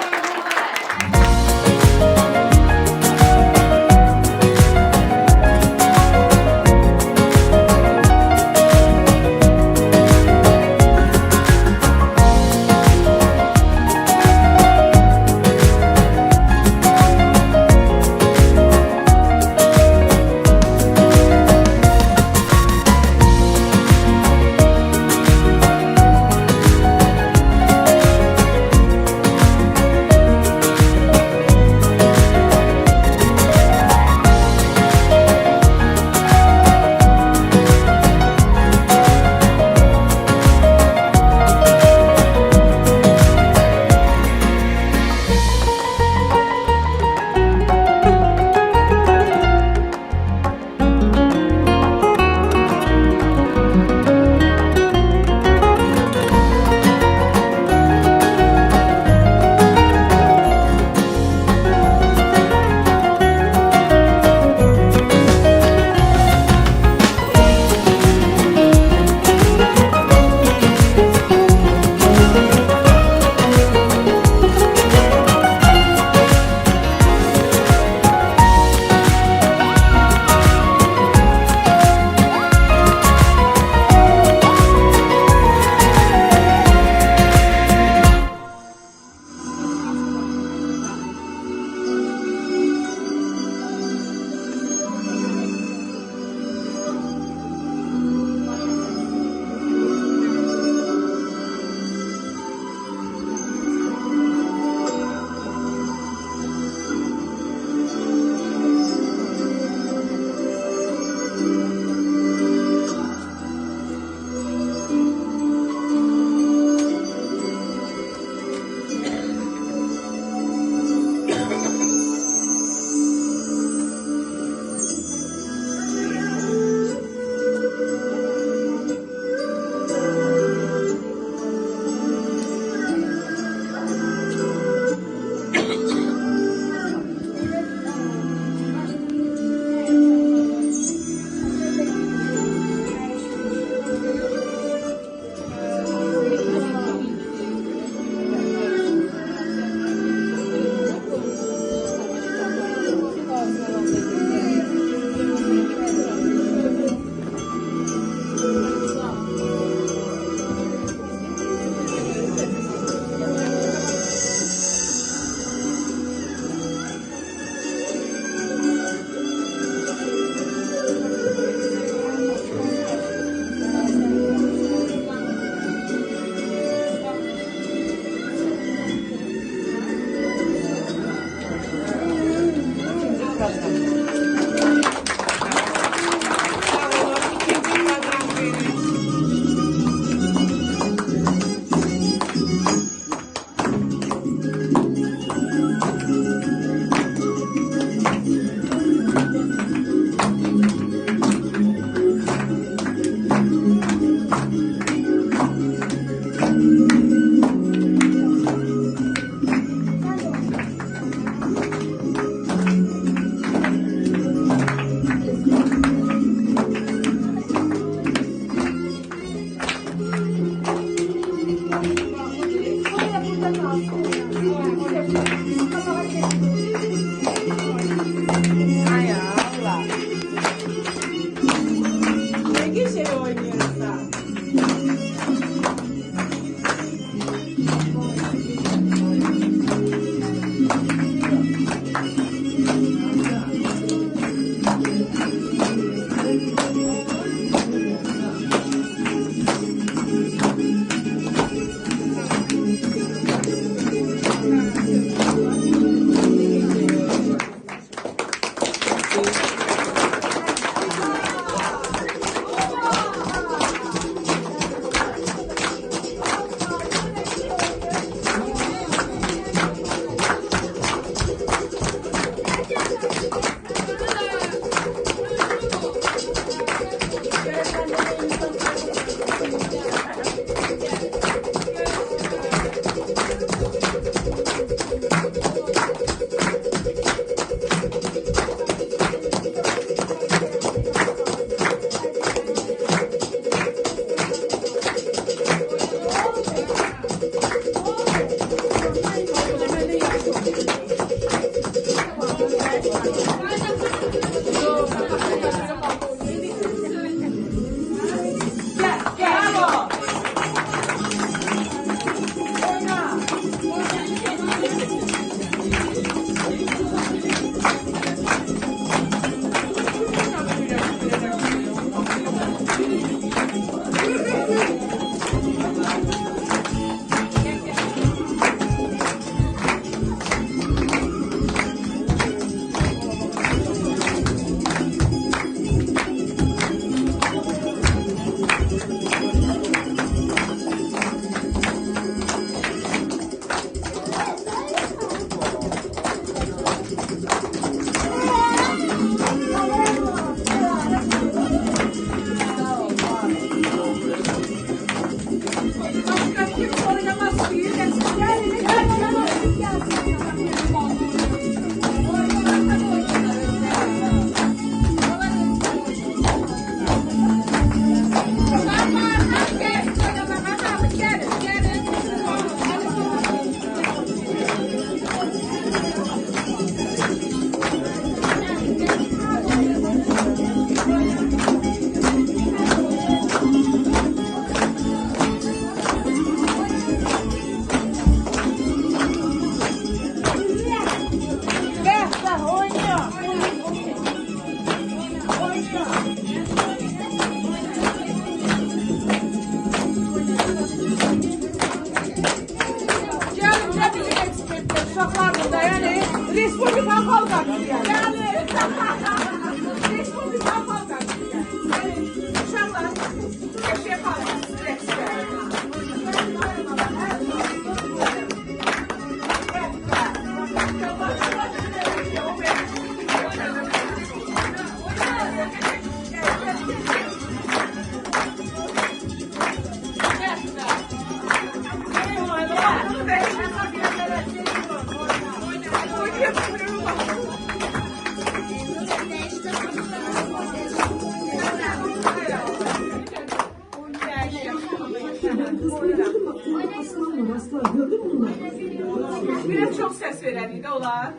Speaker 13: Biraz çok ses verədik də olar.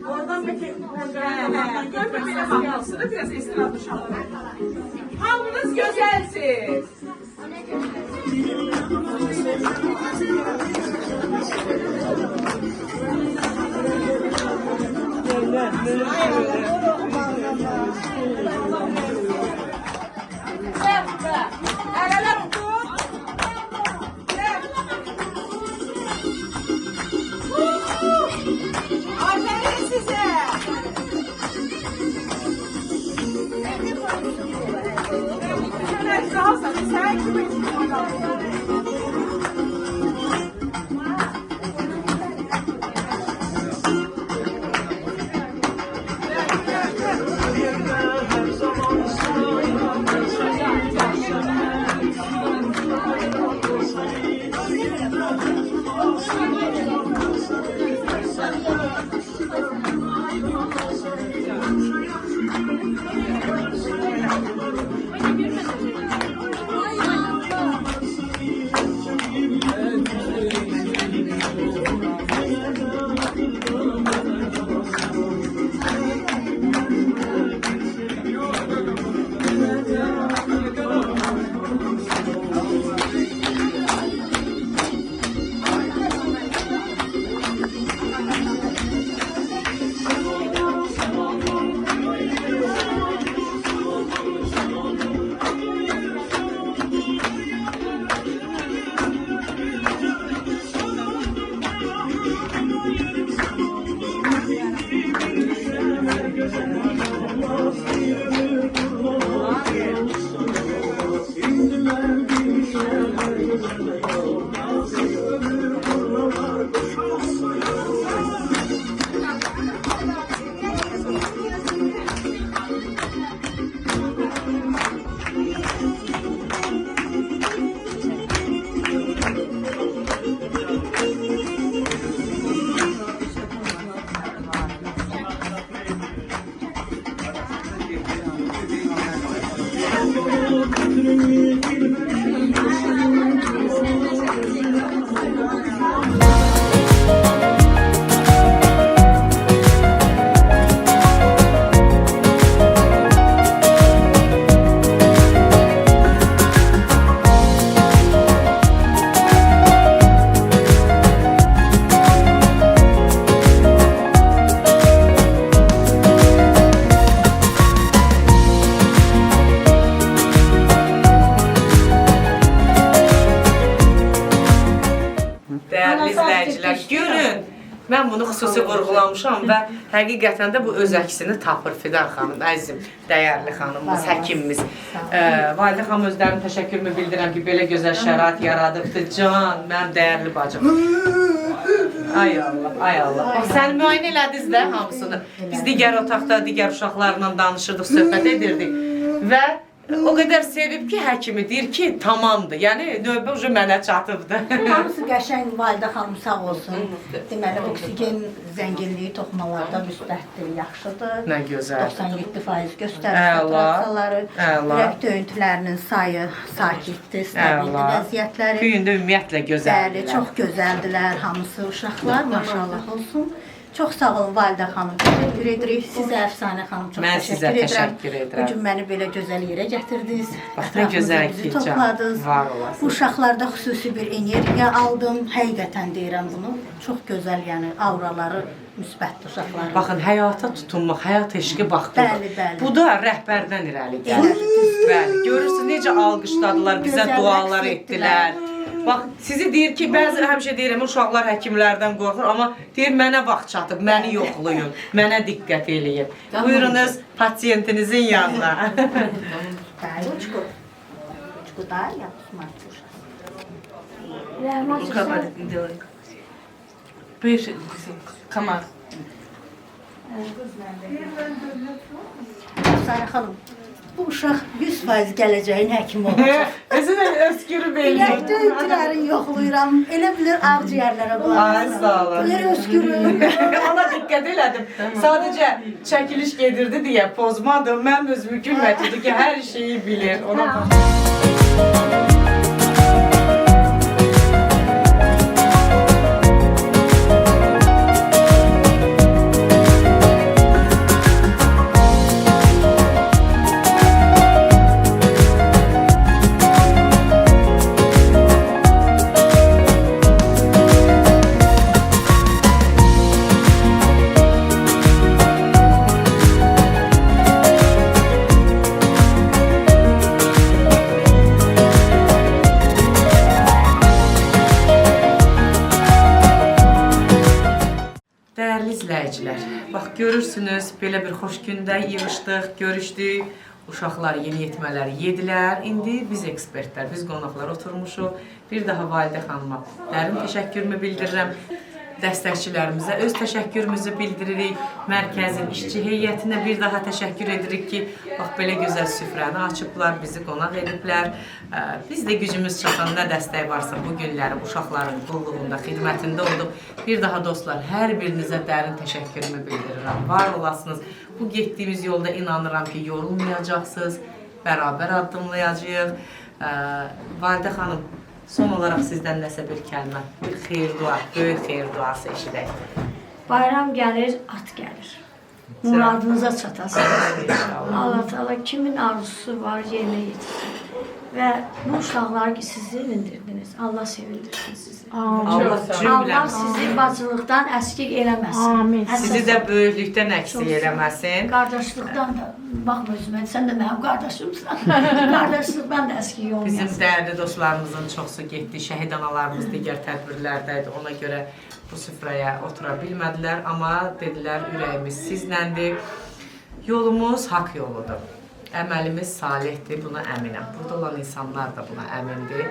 Speaker 13: Oradan peki görmə belə hamısını biraz istirahlı şalvar. Hamınız gözəlsiniz. Ələlər tut. Aferin size. Şöyle rahatsın. Sen kimi
Speaker 1: Dəyərli izləyicilər, görün, mən bunu xüsusi vurğulamışam və həqiqətən də bu öz əksini tapır Fidan xanım, əzizim, dəyərli xanımımız, həkimimiz. Validə xanım özlərini təşəkkürümü bildirəm ki, belə gözəl şərait yaradıbdır. Can, mənim dəyərli bacım. Ay Allah, ay Allah. Bax, səni müayinə elədiniz də hamısını. Biz digər otaqda, digər uşaqlarla danışırdıq, söhbət edirdik və o qədər sevib ki, həkimi deyir ki, tamamdır. Yəni, növbə ucu mənə çatıbdır.
Speaker 8: Hamısı qəşəng Validə xanım sağ olsun. Deməli, oksigen zənginliyi toxumalarda müsbətdir, yaxşıdır.
Speaker 1: Nə gözəl.
Speaker 8: 97% göstərir saturatsiyaları. Ürək döyüntülərinin sayı sakitdir, stabildir vəziyyətləri.
Speaker 1: Gündə ümumiyyətlə gözəldirlər.
Speaker 8: Bəli, çox gözəldilər hamısı uşaqlar, maşallah olsun. Çox sağ olun Validə xanım, təşəkkür edirik. Sizə Əfsanə xanım çox təşəkkür edirəm. Bu gün məni belə gözəl yerə gətirdiniz.
Speaker 1: Bax, nə gözəl ki,
Speaker 8: topladınız.
Speaker 1: Var olasın.
Speaker 8: Bu uşaqlarda xüsusi bir energiya aldım. Həqiqətən deyirəm bunu. Çox gözəl, yəni auraları müsbətdir uşaqların.
Speaker 1: Baxın, həyata tutunmaq, həyat eşqi baxdılar.
Speaker 8: Bəli, bəli.
Speaker 1: Bu da rəhbərdən irəli gəlir. Bəli, görürsünüz necə alqışladılar, bizə dualar etdilər. Bax, sizi deyir ki, bəzi həmişə deyirəm, uşaqlar həkimlərdən qorxur, amma deyir, mənə vaxt çatıb, məni yoxlayın, mənə diqqət eləyin. Buyurunuz, pasiyentinizin yanına.
Speaker 8: Rучку. Rучку дай, я посмотрю.
Speaker 1: Buyur, Kamal.
Speaker 8: Sara xanım, bu uşaq 100% gələcəyin həkimi olacaq.
Speaker 1: Özü də öskürüb
Speaker 8: Bilək
Speaker 1: eləyir.
Speaker 8: döyüntülərin yoxlayıram. Elə bilir ağciyərlərə qulaq.
Speaker 1: Ay, sağ olun.
Speaker 8: Bilir öskürüm.
Speaker 1: Ona diqqət elədim. Sadəcə çəkiliş gedirdi deyə pozmadım. Mənim özümü gülmətidir ki, hər şeyi bilir. Ona bax. Dəyərli izləyicilər, bax görürsünüz, belə bir xoş gündə yığışdıq, görüşdük, uşaqlar yeniyetmələri yedilər. İndi biz ekspertlər, biz qonaqlar oturmuşuq. Bir daha Validə xanıma dərin təşəkkürümü bildirirəm. Dəstəkçilərimizə öz təşəkkürümüzü bildiririk. Mərkəzin işçi heyətinə bir daha təşəkkür edirik ki, bax belə gözəl süfrəni açıblar, bizi qonaq ediblər. Biz də gücümüz çatan nə dəstək varsa bu günləri uşaqların qulluğunda, xidmətində olduq. Bir daha dostlar, hər birinizə dərin təşəkkürümü bildirirəm. Var olasınız. Bu getdiyimiz yolda inanıram ki, yorulmayacaqsınız, bərabər addımlayacağıq. Validə xanım, son olaraq sizdən nəsə bir kəlmə, bir xeyir dua, böyük xeyir duası eşidək.
Speaker 2: Bayram gəlir, at gəlir. Muradınıza çatasınız. Allah Teala kimin arzusu var yerinə yetirsin. Və bu uşaqlar ki, siz sevindirdiniz. Allah sevindirsin sizi. Allah sizi bacılıqdan əskik eləməsin.
Speaker 11: Amin.
Speaker 1: Sizi də böyüklükdən əksik eləməsin.
Speaker 2: Qardaşlıqdan da, baxma özümə, sən də mənim qardaşımsan. Qardaşlıqdan da əskik olmayasın.
Speaker 1: Bizim dəyərli dostlarımızın çoxsu getdi, şəhid analarımız digər tədbirlərdəydi. Ona görə bu süfrəyə otura bilmədilər, amma dedilər, ürəyimiz sizləndir. Yolumuz haqq yoludur. Əməlimiz salihdir, buna əminəm. Burada olan insanlar da buna əmindir.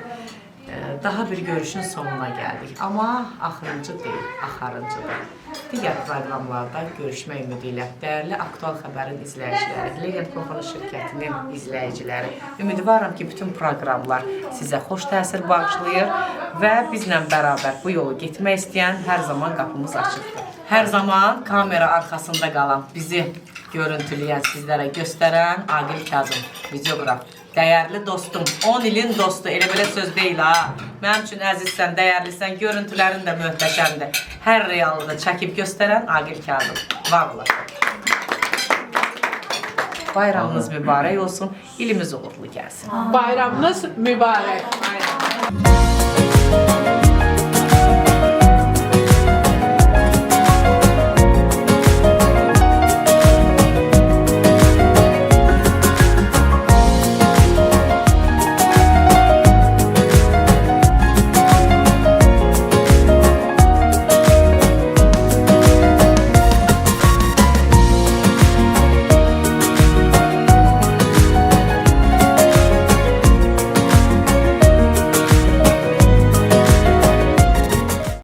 Speaker 1: Daha bir görüşün sonuna gəldik. Amma axırıncı deyil, axarıncıdır. Digər proqramlarda görüşmək ümidi ilə dəyərli Aktual Xəbərin izləyiciləri, Legend Proxonu şirkətinin izləyiciləri. Ümidvaram ki, bütün proqramlar sizə xoş təsir bağışlayır və bizlə bərabər bu yolu getmək istəyən hər zaman qapımız açıqdır. Hər zaman kamera arxasında qalan, bizi görüntüləyən, sizlərə göstərən Aqil Kazım, videoqraf. Dəyərli dostum, 10 ilin dostu, elə belə söz deyil ha. Mənim üçün əzizsən, dəyərlisən, görüntülərin də möhtəşəmdir. Hər reallığı çəkib göstərən Aqil Kazım. Var olar. Bayramınız mübarək olsun, ilimiz uğurlu gəlsin.
Speaker 9: Bayramınız mübarək.